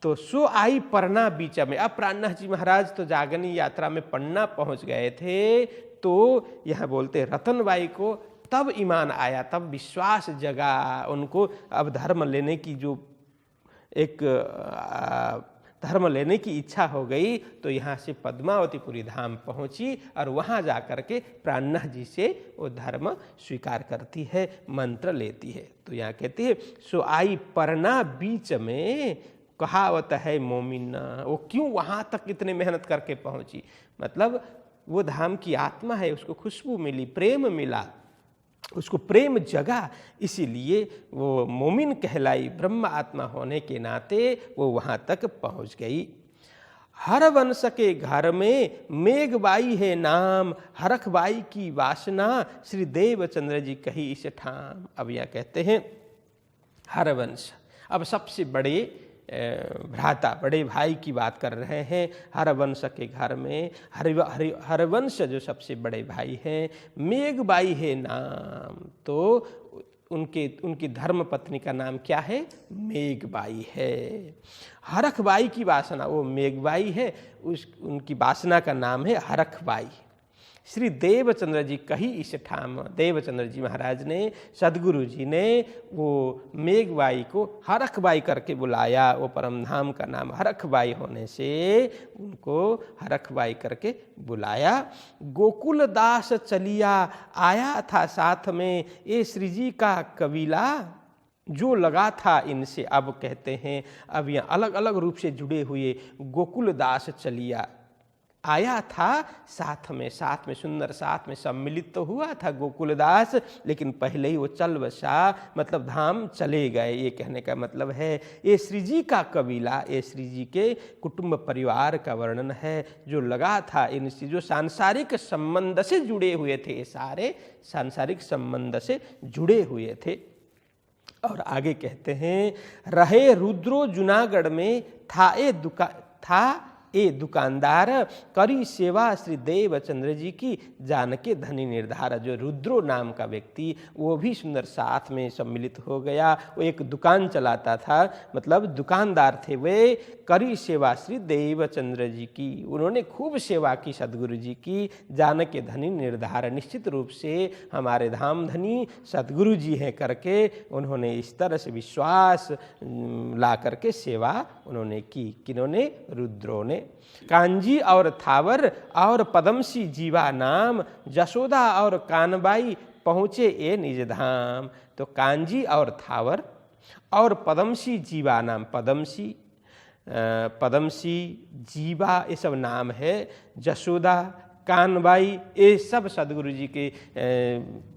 तो सो आई पन्ना बीच में। अब प्राणनाथ जी महाराज तो जागनी यात्रा में पन्ना पहुंच गए थे, तो यह बोलते रतनबाई को तब ईमान आया, तब विश्वास जगा उनको। अब धर्म लेने की जो एक धर्म लेने की इच्छा हो गई, तो यहाँ से पद्मावतीपुरी धाम पहुँची और वहाँ जा कर के प्राणनाथ जी से वो धर्म स्वीकार करती है, मंत्र लेती है। तो यहाँ कहती है सो आई पन्ना बीच में, कहावत है मोमिन। वो क्यों वहाँ तक इतने मेहनत करके पहुँची, मतलब वो धाम की आत्मा है, उसको खुशबू मिली, प्रेम मिला, उसको प्रेम जगा, इसीलिए वो मोमिन कहलाई। ब्रह्म आत्मा होने के नाते वो वहाँ तक पहुँच गई। हर वंश के घर में मेघबाई है नाम, हरखबाई की वासना श्री देवचंद्र जी कही इस ठाम। अब यह कहते हैं हरवंश, अब सबसे बड़े भ्राता, बड़े भाई की बात कर रहे हैं। हरवंश के घर में हरवंश जो सबसे बड़े भाई हैं, मेघबाई है नाम, तो उनकी धर्म पत्नी का नाम क्या है, मेघबाई है। हरखबाई की वासना, वो मेघबाई है, उनकी वासना का नाम है हरखबाई। श्री देवचंद्र जी कही इस ठाम, देवचंद्र जी महाराज ने, सदगुरु जी ने वो मेघबाई को हरखबाई करके बुलाया। वो परमधाम का नाम हरखबाई होने से उनको हरखबाई करके बुलाया। गोकुल दास चलिया आया था साथ में, ये श्री जी का कबीला जो लगा था इनसे। अब कहते हैं, अब यहाँ अलग अलग रूप से जुड़े हुए गोकुल दास चलिया आया था साथ में, साथ में सुंदर साथ में सम्मिलित तो हुआ था गोकुलदास, लेकिन पहले ही वो चल बसा, मतलब धाम चले गए। ये कहने का मतलब है ये श्री जी का कबीला, ये श्री जी के कुटुंब परिवार का वर्णन है जो लगा था इनसे, जो सांसारिक संबंध से जुड़े हुए थे। ये सारे सांसारिक संबंध से जुड़े हुए थे। और आगे कहते हैं, रहे रुद्रो जूनागढ़ में था ए दुकानदार, करी सेवा श्री देवचंद्र जी की जानके धनी निर्धार। जो रुद्रो नाम का व्यक्ति वो भी सुंदर साथ में सम्मिलित हो गया। वो एक दुकान चलाता था, मतलब दुकानदार थे वे। करी सेवा श्री देवचंद्र जी की, उन्होंने खूब सेवा की सदगुरु जी की। जानके धनी निर्धार, निश्चित रूप से हमारे धाम धनी सदगुरु जी हैं करके उन्होंने इस तरह से विश्वास ला करके सेवा उन्होंने की। किन्होंने? रुद्रों ने। कांजी और थावर और पदमसी जीवा नाम, जसोदा और कानबाई पहुँचे ए निज धाम। तो कांजी और थावर और पदमसी जीवा नाम, पदमसी जीवा ये सब नाम है। जसोदा, कानबाई, ये सब सदगुरु जी के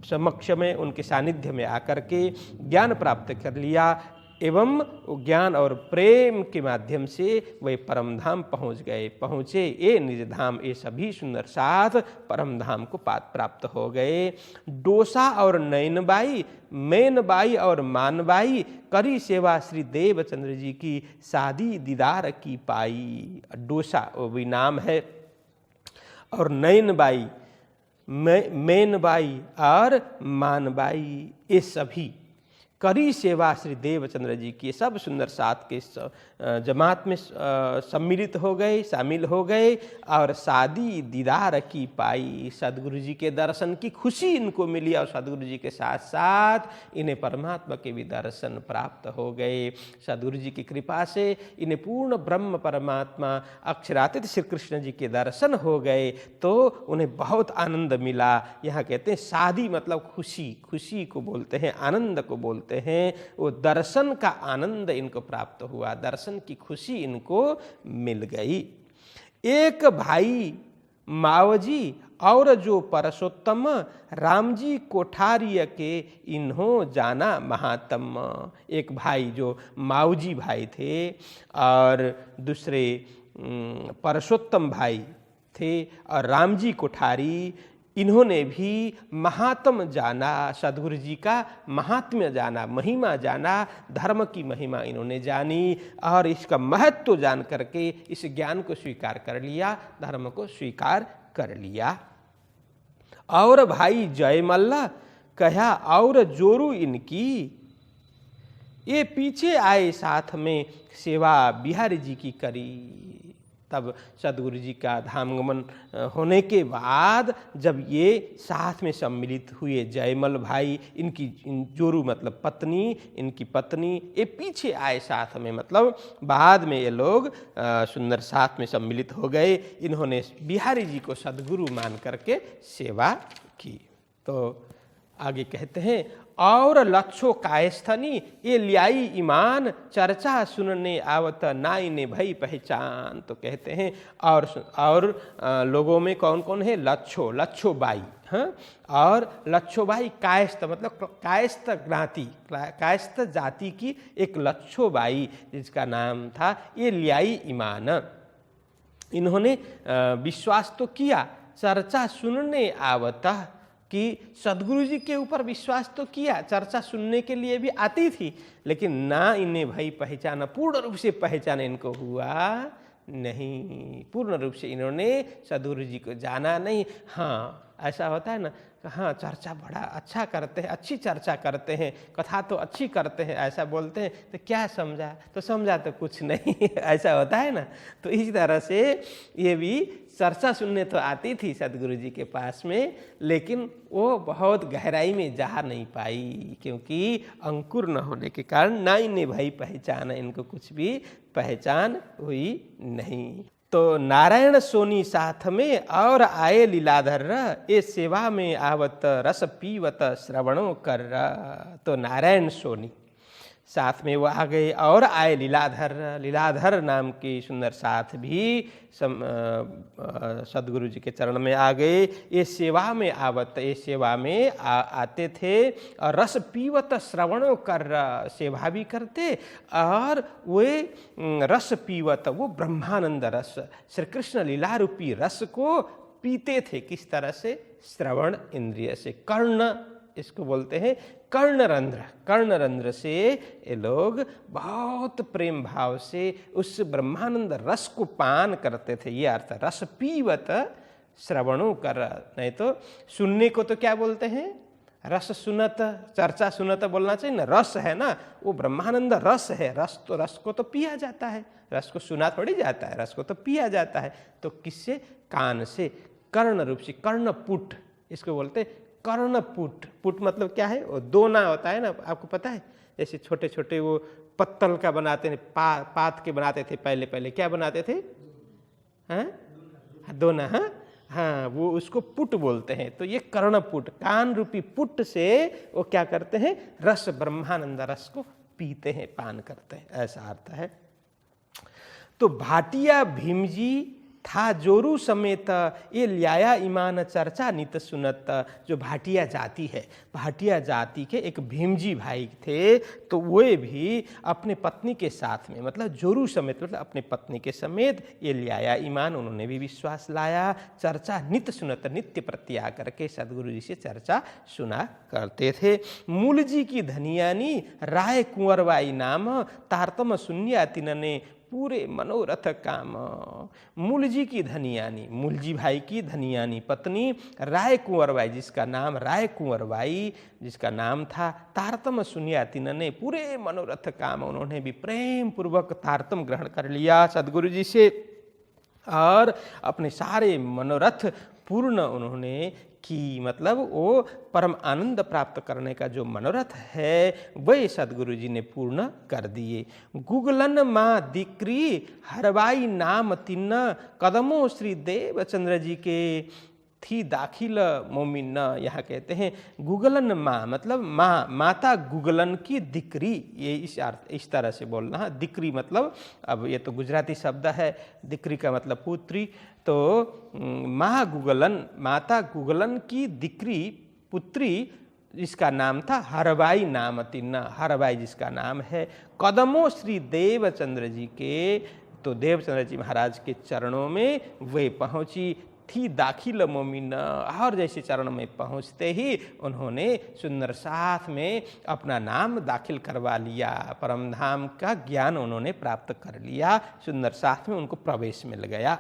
समक्ष में, उनके सानिध्य में आकर के ज्ञान प्राप्त कर लिया एवं ज्ञान और प्रेम के माध्यम से वे परमधाम पहुँचे ये निज धाम। ये सभी सुंदर साथ परमधाम को प्राप्त हो गए। डोसा और नैनबाई, मैनबाई और मानबाई करी सेवा श्री देवचंद्र जी की, शादी दीदार की पाई। डोसा वो भी नाम है, और नैनबाई, मैनबाई और मानबाई, ये सभी करी सेवा श्री देवचंद्र जी की, सब सुंदर साथ के जमात में सम्मिलित हो गए, शामिल हो गए और शादी दीदार की पाई। सदगुरु जी के दर्शन की खुशी इनको मिली और सदगुरु जी के साथ साथ इन्हें परमात्मा के भी दर्शन प्राप्त हो गए। सदगुरु जी की कृपा से इन्हें पूर्ण ब्रह्म परमात्मा अक्षरातीत श्री कृष्ण जी के दर्शन हो गए, तो उन्हें बहुत आनंद मिला। यहाँ कहते हैं शादी मतलब खुशी, खुशी को बोलते हैं, आनंद को बोलते हैं। वो दर्शन का आनंद इनको प्राप्त हुआ, दर्शन की खुशी इनको मिल गई। एक भाई मावजी और जो परसोत्तम, राम जी कोठारिय के इन्हों जाना महात्म। एक भाई जो मावजी भाई थे और दूसरे परसोत्तम भाई थे और राम जी कोठारी, इन्होंने भी महात्म जाना, सदगुरु जी का महात्म्य जाना, महिमा जाना, धर्म की महिमा इन्होंने जानी और इसका महत्व जान करके इस ज्ञान को स्वीकार कर लिया, धर्म को स्वीकार कर लिया। और भाई जयमल्ला कहा और जोरू इनकी, ये पीछे आए साथ में सेवा बिहारी जी की करी। तब सदगुरु जी का धामगमन होने के बाद जब ये साथ में सम्मिलित हुए, जयमल भाई, इनकी जोरू मतलब पत्नी, इनकी पत्नी, ये पीछे आए साथ में, मतलब बाद में ये लोग सुंदर साथ में सम्मिलित हो गए। इन्होंने बिहारी जी को सदगुरु मान करके सेवा की। तो आगे कहते हैं, और लक्षो कायस्थनी ये लियाई ईमान, चर्चा सुनने आवत नाई ने भई पहचान। तो कहते हैं और लोगों में कौन कौन है? लच्छो बाई, हाँ, और लच्छो बाई कायस्थ मतलब कायस्थ ज्ञाति, कायस्थ जाति की एक लच्छो बाई जिसका नाम था ये लियाई ईमान। इन्होंने विश्वास तो किया, चर्चा सुनने आवता कि सदगुरु जी के ऊपर विश्वास तो किया, चर्चा सुनने के लिए भी आती थी, लेकिन ना इन्हें भाई पहचाना, पूर्ण रूप से पहचान इनको हुआ नहीं, पूर्ण रूप से इन्होंने सदगुरु जी को जाना नहीं। हाँ, ऐसा होता है ना, हाँ चर्चा बड़ा अच्छा करते हैं, अच्छी चर्चा करते हैं, कथा तो अच्छी करते हैं, ऐसा बोलते हैं, तो क्या समझा, तो समझा तो कुछ नहीं ऐसा होता है ना। तो इस तरह से ये भी चर्चा सुनने तो आती थी सदगुरु जी के पास में, लेकिन वो बहुत गहराई में जा नहीं पाई, क्योंकि अंकुर न होने के कारण ना इन्हें भाई पहचान, इनको कुछ भी पहचान हुई नहीं। तो नारायण सोनी साथ में और आए लीलाधर, ये सेवा में आवत रस पीवत श्रवणों कर। तो नारायण सोनी साथ में वो आ गए और आए लीलाधर, लीलाधर नाम के सुंदर साथ भी सदगुरु जी के चरण में आ गए। ये सेवा में आवत, ये सेवा में आते थे और रस पीवत श्रवणों कर, सेवा भी करते और वे रस पीवत, वो ब्रह्मानंद रस, श्री कृष्ण लीला रूपी रस को पीते थे। किस तरह से? श्रवण इंद्रिय से, कर्ण इसको बोलते हैं कर्णरंध्र, कर्णरंध्र से ये लोग बहुत प्रेम भाव से उस ब्रह्मानंद रस को पान करते थे। ये अर्थ, रस पीवत श्रवणों कर। नहीं तो सुनने को तो क्या बोलते हैं? रस सुनत, चर्चा सुनत बोलना चाहिए ना। रस है ना, वो ब्रह्मानंद रस है। रस तो, रस को तो पिया जाता है, रस को सुना थोड़ी जाता है, रस को तो पिया जाता है। तो किससे? कान से, कर्ण रूप से, कर्णपुट इसको बोलते, कर्णपुट। पुट मतलब क्या है? वो दोना होता है ना, आपको पता है, जैसे छोटे छोटे वो पत्तल का बनाते थे, पात के बनाते थे पहले पहले, क्या बनाते थे? हाँ, दोना। हाँ हाँ, वो उसको पुट बोलते हैं। तो ये कर्णपुट, कान रूपी पुट से वो क्या करते हैं? रस, ब्रह्मानंद रस को पीते हैं, पान करते हैं, ऐसा अर्थ है। तो भाटिया भीमजी था जोरू समेत, ये ल्याया ईमान चर्चा नित सुनत। जो भाटिया जाति है, भाटिया जाति के एक भीमजी भाई थे, तो वे भी अपने पत्नी के साथ में, मतलब जोरू समेत, मतलब अपने पत्नी के समेत ये ल्याया ईमान, उन्होंने भी विश्वास लाया। चर्चा नित सुनत, नित्य प्रत्या करके सदगुरु जी से चर्चा सुना करते थे। मूल जी की धनियानी राय कुंवरबाई नाम, तारतम सुनिया तिनने पूरे मनोरथ काम। मूल जी की धनियानी, मूल जी भाई की धनियानी पत्नी राय कुंवरबाई, जिसका नाम राय कुंवरबाई जिसका नाम था, तारतम सुनिया तिनने, पूरे मनोरथ काम, उन्होंने भी प्रेम पूर्वक तारतम ग्रहण कर लिया सदगुरु जी से और अपने सारे मनोरथ पूर्ण उन्होंने की। मतलब वो परम आनंद प्राप्त करने का जो मनोरथ है वही सदगुरु जी ने पूर्ण कर दिए। गुगलन माँ दिक्री हरवाई नाम तिन्न, कदमों श्री देवचंद्र जी के थी दाखिल मोमिन। यहाँ कहते हैं गुगलन माँ, मतलब माँ, माता गुगलन की दिक्री, ये इस तरह से बोलना है। दिक्री मतलब, अब ये तो गुजराती शब्द है, दिक्री का मतलब पुत्री। तो माँ गुगलन, माता गुगलन की दिक्री, पुत्री, जिसका नाम था हरबाई नाम तिन्ना, हरबाई जिसका नाम है। कदमों श्री देवचंद्र जी के, तो देवचंद्र जी महाराज के चरणों में वे पहुँची। थी दाखिल मोमिन, और जैसे चरण में पहुँचते ही उन्होंने सुंदर साथ में अपना नाम दाखिल करवा लिया, परम धाम का ज्ञान उन्होंने प्राप्त कर लिया, सुंदर साथ में उनको प्रवेश मिल गया।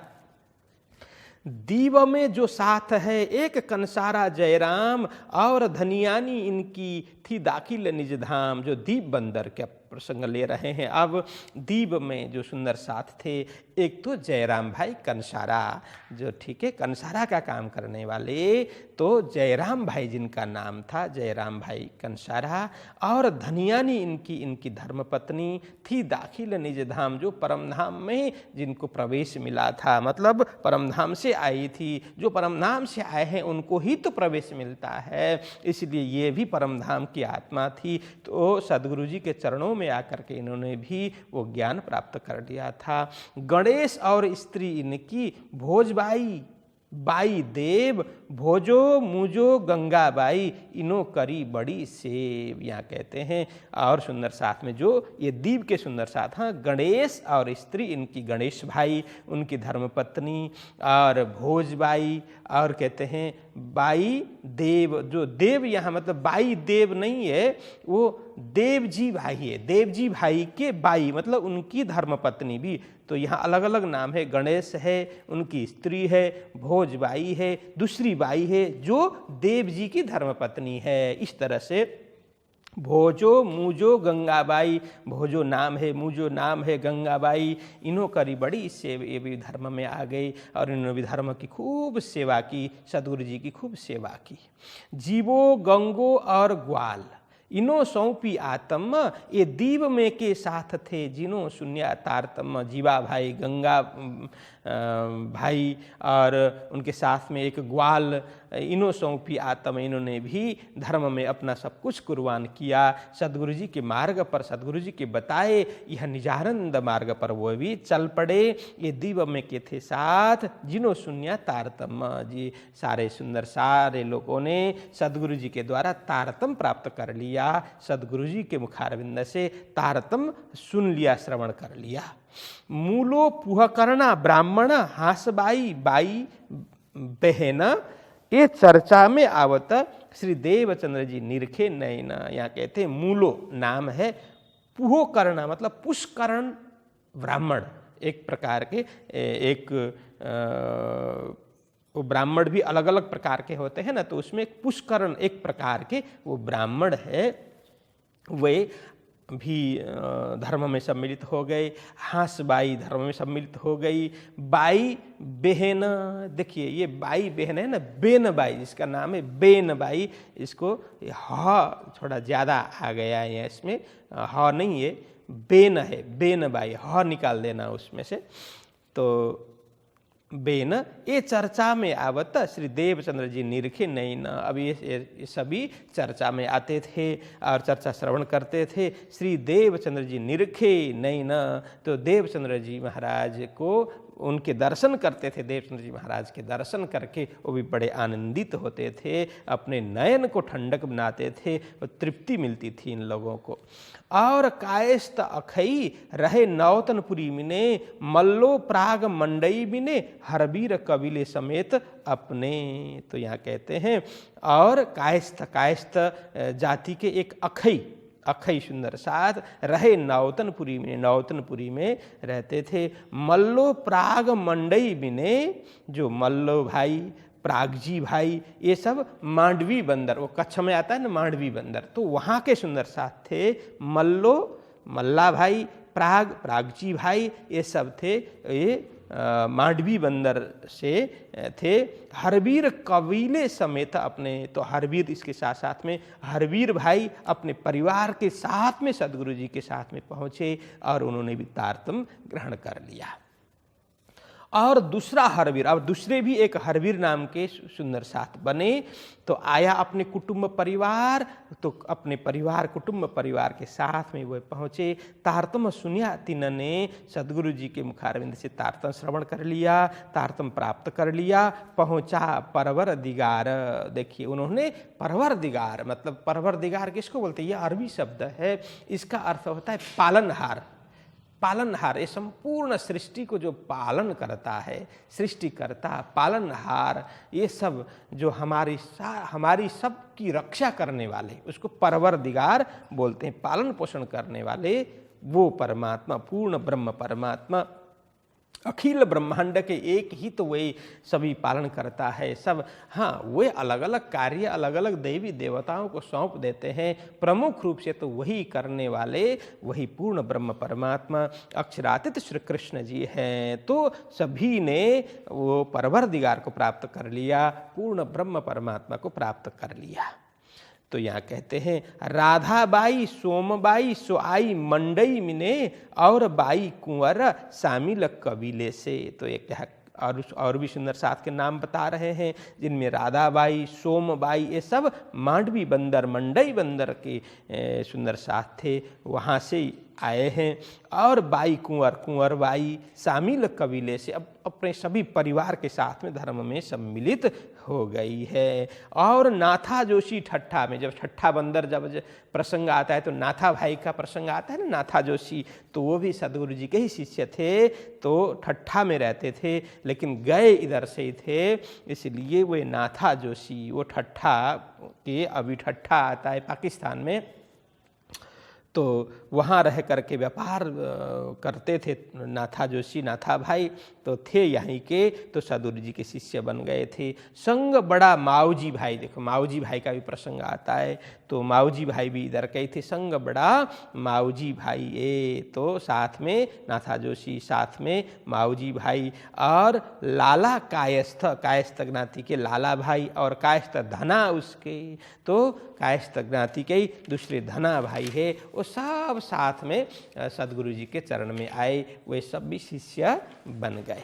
दीव में जो साथ है एक कंसारा जयराम, और धनियानी इनकी थी दाखिल निज धाम। जो दीप बंदर का प्रसंग ले रहे हैं अब, दीप में जो सुंदर साथ थे, एक तो जयराम भाई कंसारा, जो ठीक है कंसारा का काम करने वाले, तो जयराम भाई जिनका नाम था, जयराम भाई कंसारा, और धनियानी इनकी धर्मपत्नी थी दाखिल निज धाम, जो परमधाम में जिनको प्रवेश मिला था, मतलब परमधाम से आई थी। जो परमधाम से आए हैं उनको ही तो प्रवेश मिलता है, इसलिए ये भी परमधाम की आत्मा थी। तो सदगुरु जी के चरणों में आकर के इन्होंने भी वो ज्ञान प्राप्त कर लिया था। गणेश और स्त्री इनकी भोजबाई, बाई देव, भोजो मुजो गंगाबाई, इनो करी बड़ी सेव। यहाँ कहते हैं और सुंदर साथ में जो ये दीप के सुंदर साथ, हाँ, गणेश और स्त्री इनकी गणेश भाई, उनकी धर्मपत्नी, और भोजबाई, और कहते हैं बाई देव। जो देव यहाँ मतलब बाई देव नहीं है, वो देवजी भाई है, देवजी भाई के बाई मतलब उनकी धर्मपत्नी भी तो यहाँ अलग अलग नाम है। गणेश है, उनकी स्त्री है, भोजबाई है, दूसरी बाई है जो देव जी की धर्मपत्नी है। इस तरह से भोजो, मूजो, गंगाबाई, भोजो नाम है, मूजो नाम है, गंगाबाई, इन्हों करी बड़ी इससे ये भी धर्म में आ गई और इन्होंने भी धर्म की खूब सेवा की, सदगुरु जी की खूब सेवा की। जीवो, गंगो और ग्वाल, इनो सौंपी आत्म, ये दीव में के साथ थे जिनो शून्य तारतम। जीवा भाई, गंगा भाई और उनके साथ में एक ग्वाल, इनो सौंपी आत्म, इन्होंने भी धर्म में अपना सब कुछ कुर्बान किया। सदगुरु जी के मार्ग पर, सदगुरु जी के बताए यह निजानंद मार्ग पर वो भी चल पड़े। ये दीव में के थे साथ जिनो शून्य तारतम, जी सारे सुंदर सारे लोगों ने सदगुरु जी के द्वारा तारतम प्राप्त कर लिया। सदगुरु जी के मुखारविंद से तारतम सुन लिया, श्रवण कर लिया। मूलो पुहकर्णा ब्राह्मण हासबाई बाई बहन, ये चर्चा में आवत श्री देवचंद्र जी निरखे नयन। यहाँ कहते हैं मूलो नाम है, पुहकर्णा मतलब पुष्करण ब्राह्मण, एक प्रकार के एक वो ब्राह्मण भी अलग अलग प्रकार के होते हैं ना, तो उसमें एक पुष्करण एक प्रकार के वो ब्राह्मण है, वे भी धर्म में सम्मिलित हो गए। हासबाई धर्म में सम्मिलित हो गई। बाई बहन, देखिए ये बाई बहन है ना, बेन बाई जिसका नाम है बेन बाई, इसको ह थोड़ा ज़्यादा आ गया है इसमें, ह नहीं है बेन है, बेन बाई, ह निकाल देना उसमें से। तो बेन ये चर्चा में आवत श्री देवचंद्र जी निरखे नयन। अब ये सभी चर्चा में आते थे और चर्चा श्रवण करते थे। श्री देवचंद्र जी निरखे नयन, तो देवचंद्र जी महाराज को उनके दर्शन करते थे। देवचंद्र जी महाराज के दर्शन करके वो भी बड़े आनंदित होते थे, अपने नयन को ठंडक बनाते थे, और तृप्ति मिलती थी इन लोगों को। और कायस्थ अखई रहे नौतनपुरी मिने, मल्लो प्राग मंडई मिने, हरबीर कबीले समेत अपने। तो यहाँ कहते हैं और कायस्थ जाति के एक अखई सुंदर साथ रहे नौतनपुरी में, नौतनपुरी में रहते थे। मल्लो प्राग मंडई बिने, जो मल्लो भाई, प्रागजी भाई, ये सब मांडवी बंदर, वो कच्छ में आता है ना मांडवी बंदर, तो वहाँ के सुंदर साथ थे। मल्लो मल्ला भाई, प्रागजी भाई, ये सब थे, ये मांडवी बंदर से थे। हरवीर कबीले समेत अपने, तो हरवीर इसके साथ साथ में हरवीर भाई अपने परिवार के साथ में सदगुरु जी के साथ में पहुँचे और उन्होंने भी तारतम ग्रहण कर लिया। और दूसरा हरवीर, अब दूसरे भी एक हरवीर नाम के सुंदर साथ बने, तो आया अपने कुटुंब परिवार, तो अपने परिवार कुटुंब परिवार के साथ में वह पहुँचे। तारतम सुनिया तिन्होंने सदगुरु जी के मुखारविंद से तारतम श्रवण कर लिया, तारतम प्राप्त कर लिया। पहुँचा परवर दिगार, देखिए उन्होंने परवर दिगार, मतलब परवर दिगार किसको बोलते हैं, यह अरबी शब्द है, इसका अर्थ होता है पालनहार। पालनहार, ये संपूर्ण सृष्टि को जो पालन करता है, सृष्टिकर्ता, पालनहार, ये सब जो हमारी सब की रक्षा करने वाले, उसको परवरदिगार बोलते हैं। पालन पोषण करने वाले वो परमात्मा, पूर्ण ब्रह्म परमात्मा, अखिल ब्रह्मांड के एक ही तो वही सभी पालन करता है सब। हाँ, वे अलग अलग कार्य अलग अलग देवी देवताओं को सौंप देते हैं, प्रमुख रूप से तो वही करने वाले वही पूर्ण ब्रह्म परमात्मा अक्षरातीत श्री कृष्ण जी हैं। तो सभी ने वो परवरदिगार को प्राप्त कर लिया, पूर्ण ब्रह्म परमात्मा को प्राप्त कर लिया। तो यहाँ कहते हैं राधाबाई सोमबाई सोआई मंडई मिने, और बाई कुंवर शामिल कबीले से। तो एक और भी सुंदर साथ के नाम बता रहे हैं, जिनमें राधाबाई, सोमबाई, ये सब मांडवी बंदर, मंडई बंदर के सुंदर साथ थे, वहाँ से आए हैं। और बाई कुंवर बाई शामिल कबीले से अब अपने सभी परिवार के साथ में धर्म में सम्मिलित हो गई है। और नाथा जोशी ठट्ठा में, जब ठट्ठा बंदर जब प्रसंग आता है तो नाथा भाई का प्रसंग आता है ना, नाथा जोशी, तो वो भी सदगुरु जी के ही शिष्य थे, तो ठट्ठा में रहते थे लेकिन गए इधर से ही थे, इसलिए वे नाथा जोशी, वो ठट्ठा के, अभी ठट्ठा आता है पाकिस्तान में, तो वहाँ रह कर के व्यापार करते थे नाथा जोशी, नाथा भाई तो थे यहीं के, तो सदगुरु जी के शिष्य बन गए थे। संग बड़ा माऊजी भाई, देखो माऊजी भाई का भी प्रसंग आता है, तो माऊजी भाई भी इधर के ही थे। संग बड़ा माऊजी भाई, ये तो साथ में नाथा जोशी, साथ में माऊजी भाई और लाला कायस्थ, कायस्थ ज्ञाति के लाला भाई और कायस्थ धना उसके, तो कायस्थ ज्ञाति के ही दूसरे धना भाई है, वो सब साथ में सदगुरु जी के चरण में आए, वे सब भी शिष्य बन गए।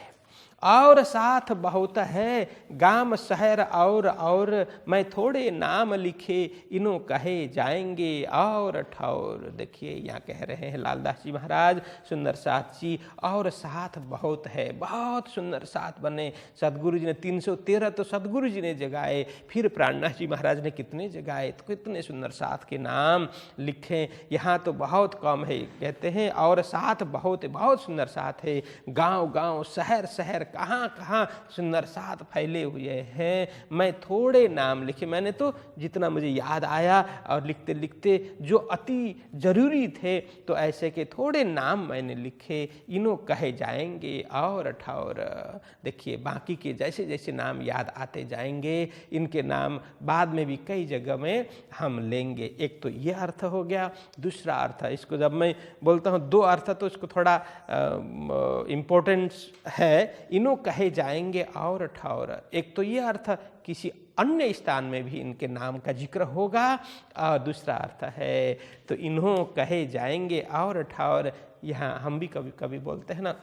और साथ बहुत है गाम शहर और मैं थोड़े नाम लिखे इनो कहे जाएंगे और ठौर। देखिए यहाँ कह रहे हैं लालदास जी महाराज, सुंदर साथ जी, और साथ बहुत है, बहुत सुंदर साथ बने। सदगुरु जी ने 313 तो सदगुरु जी ने जगाए, फिर प्राणनाथ जी महाराज ने कितने जगाए, तो कितने सुंदर साथ के नाम लिखे। यहाँ तो बहुत कम है, कहते हैं और साथ बहुत, बहुत सुंदर साथ है। गांव गांव शहर शहर कहाँ कहाँ सुंदर साथ फैले हुए हैं। मैं थोड़े नाम लिखे, मैंने तो जितना मुझे याद आया और लिखते लिखते जो अति जरूरी थे तो ऐसे के थोड़े नाम मैंने लिखे, इनो कहे जाएंगे और ठौर। देखिए बाकी के जैसे जैसे नाम याद आते जाएंगे, इनके नाम बाद में भी कई जगह में हम लेंगे। एक तो ये अर्थ हो गया, दूसरा अर्थ, इसको जब मैं बोलता हूँ दो अर्थ तो इसको थोड़ा इम्पोर्टेंस है, इनो कहे जाएंगे और ठौर। एक तो ये अर्थ किसी अन्य स्थान में भी इनके नाम का जिक्र होगा, और दूसरा अर्थ है तो इन्हों कहे जाएंगे और ठौर। यहाँ हम भी कभी कभी बोलते हैं ना,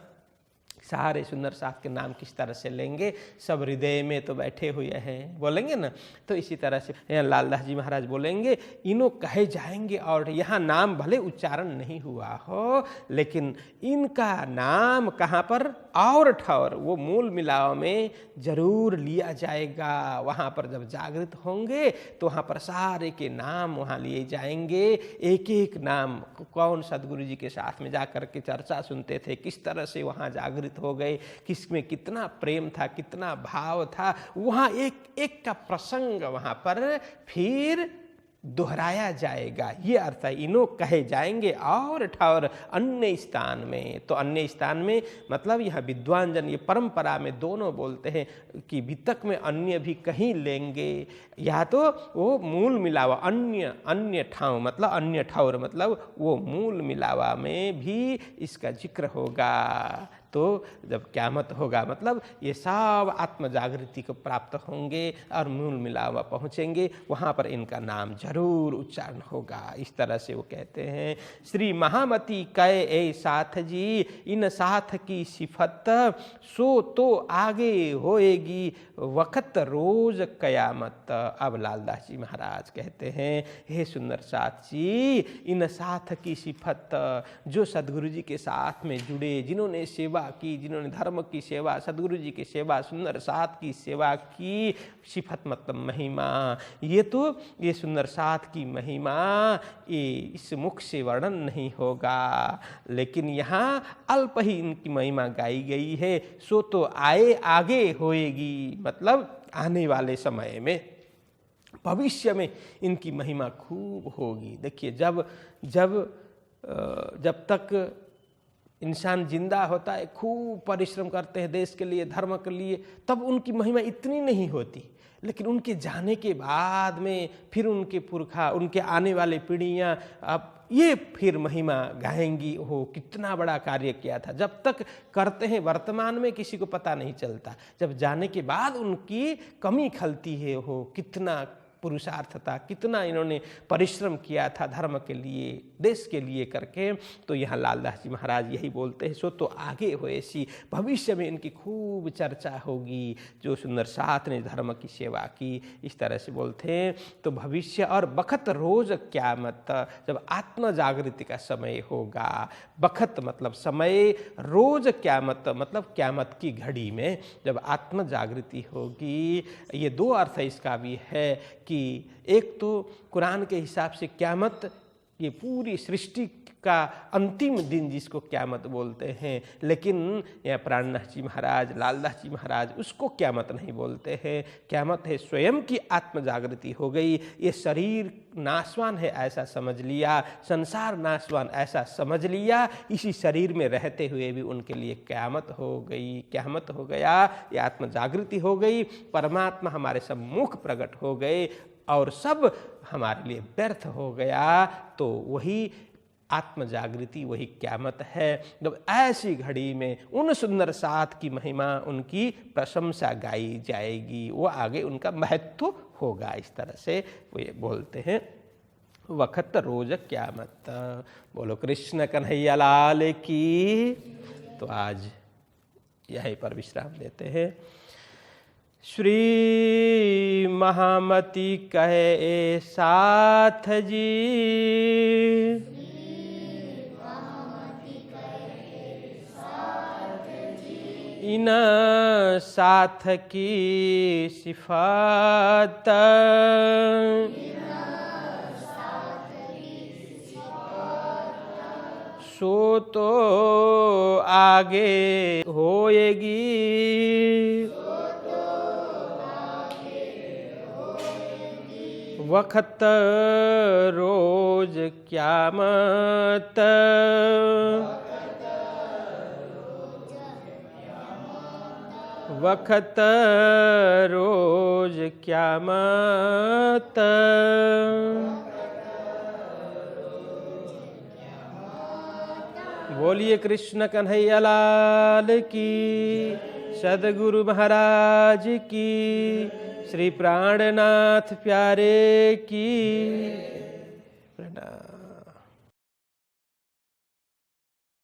सारे सुंदर साथ के नाम किस तरह से लेंगे, सब हृदय में तो बैठे हुए हैं, बोलेंगे ना, तो इसी तरह से यहाँ लालदास जी महाराज बोलेंगे इनो कहे जाएंगे। और यहाँ नाम भले उच्चारण नहीं हुआ हो, लेकिन इनका नाम कहाँ पर और ठौर, वो मूल मिलाव में जरूर लिया जाएगा। वहाँ पर जब जागृत होंगे तो वहाँ पर सारे के नाम वहाँ लिए जाएंगे, एक एक नाम। कौन सदगुरु जी के साथ में जाकर के चर्चा सुनते थे, किस तरह से वहाँ जागृत हो गए, किसमें कितना प्रेम था, कितना भाव था, वहाँ एक एक का प्रसंग वहाँ पर फिर दोहराया जाएगा। ये अर्थ है, इनो कहे जाएंगे और ठौर अन्य स्थान में। तो अन्य स्थान में मतलब यहाँ विद्वान जन ये परंपरा में दोनों बोलते हैं कि वितक में अन्य भी कहीं लेंगे, या तो वो मूल मिलावा अन्य, अन्य ठाव मतलब अन्य ठौर मतलब वो मूल मिलावा में भी इसका जिक्र होगा। तो जब क़यामत होगा मतलब ये सब आत्म जागृति को प्राप्त होंगे और मूल मिलावा पहुँचेंगे, वहाँ पर इनका नाम जरूर उच्चारण होगा। इस तरह से वो कहते हैं, श्री महामती कहे ए साथ जी, इन साथ की सिफत सो तो आगे होएगी वक़्त रोज क़यामत। अब लालदास जी महाराज कहते हैं, हे सुंदर साथ जी, इन साथ की सिफत, जो सदगुरु जी के साथ में जुड़े, जिन्होंने सेवा की, जिन्होंने धर्म की सेवा, सदगुरु जी की सेवा, सुंदर साथ की सेवा की, सिफत मतलब महिमा, ये तो ये सुंदर साथ की महिमा ये इस मुख से वर्णन नहीं होगा, लेकिन यहाँ अल्प ही इनकी महिमा गाई गई है। सो तो आए आगे होएगी मतलब आने वाले समय में, भविष्य में इनकी महिमा खूब होगी। देखिए जब तक इंसान जिंदा होता है, खूब परिश्रम करते हैं देश के लिए, धर्म के लिए, तब उनकी महिमा इतनी नहीं होती, लेकिन उनके जाने के बाद में फिर उनके पुरखा, उनके आने वाले पीढ़ियाँ अब ये फिर महिमा गाएंगी, हो कितना बड़ा कार्य किया था। जब तक करते हैं वर्तमान में किसी को पता नहीं चलता, जब जाने के बाद उनकी कमी खलती है, हो कितना पुरुषार्थ था, कितना इन्होंने परिश्रम किया था धर्म के लिए, देश के लिए करके। तो यहाँ लालदास जी महाराज यही बोलते हैं, सो तो आगे होए सी, भविष्य में इनकी खूब चर्चा होगी, जो सुंदर साथ ने धर्म की सेवा की। इस तरह से बोलते हैं। तो भविष्य और बखत रोज क़यामत, जब आत्म जागृति का समय होगा, बखत मतलब समय, रोज क़यामत मतलब क़यामत की घड़ी में जब आत्म जागृति होगी। ये दो अर्थ इसका भी है कि एक तो कुरान के हिसाब से क़यामत ये पूरी सृष्टि का अंतिम दिन जिसको क़यामत बोलते हैं, लेकिन यह प्राणनाथ जी महाराज, लालदास जी महाराज उसको क़यामत नहीं बोलते हैं। क़यामत है स्वयं की आत्म जागृति हो गई। ये शरीर नाशवान है ऐसा समझ लिया, संसार नाशवान ऐसा समझ लिया, इसी शरीर में रहते हुए भी उनके लिए क़यामत हो गई, क़यामत हो गया, ये आत्म जागृति हो गई। परमात्मा हमारे सम्मुख प्रकट हो गए और सब हमारे लिए व्यर्थ हो गया। तो वही आत्म जागृति, वही क़यामत है। जब ऐसी घड़ी में उन सुंदर साथ की महिमा, उनकी प्रशंसा गाई जाएगी, वो आगे उनका महत्व होगा। इस तरह से वो ये बोलते हैं, वक़्त रोज क़यामत। बोलो कृष्ण कन्हैया लाल की। तो आज यहीं पर विश्राम देते हैं। श्री महामति कहे साथ जी, इन साथ की सिफात, सो तो आगे होएगी, वक़्त रोज क़यामत। वक़्त रोज क़यामत। बोलिए कृष्ण कन्हैया लाल की, सद्गुरु महाराज की, श्री प्राणनाथ प्यारे की। प्रणाम।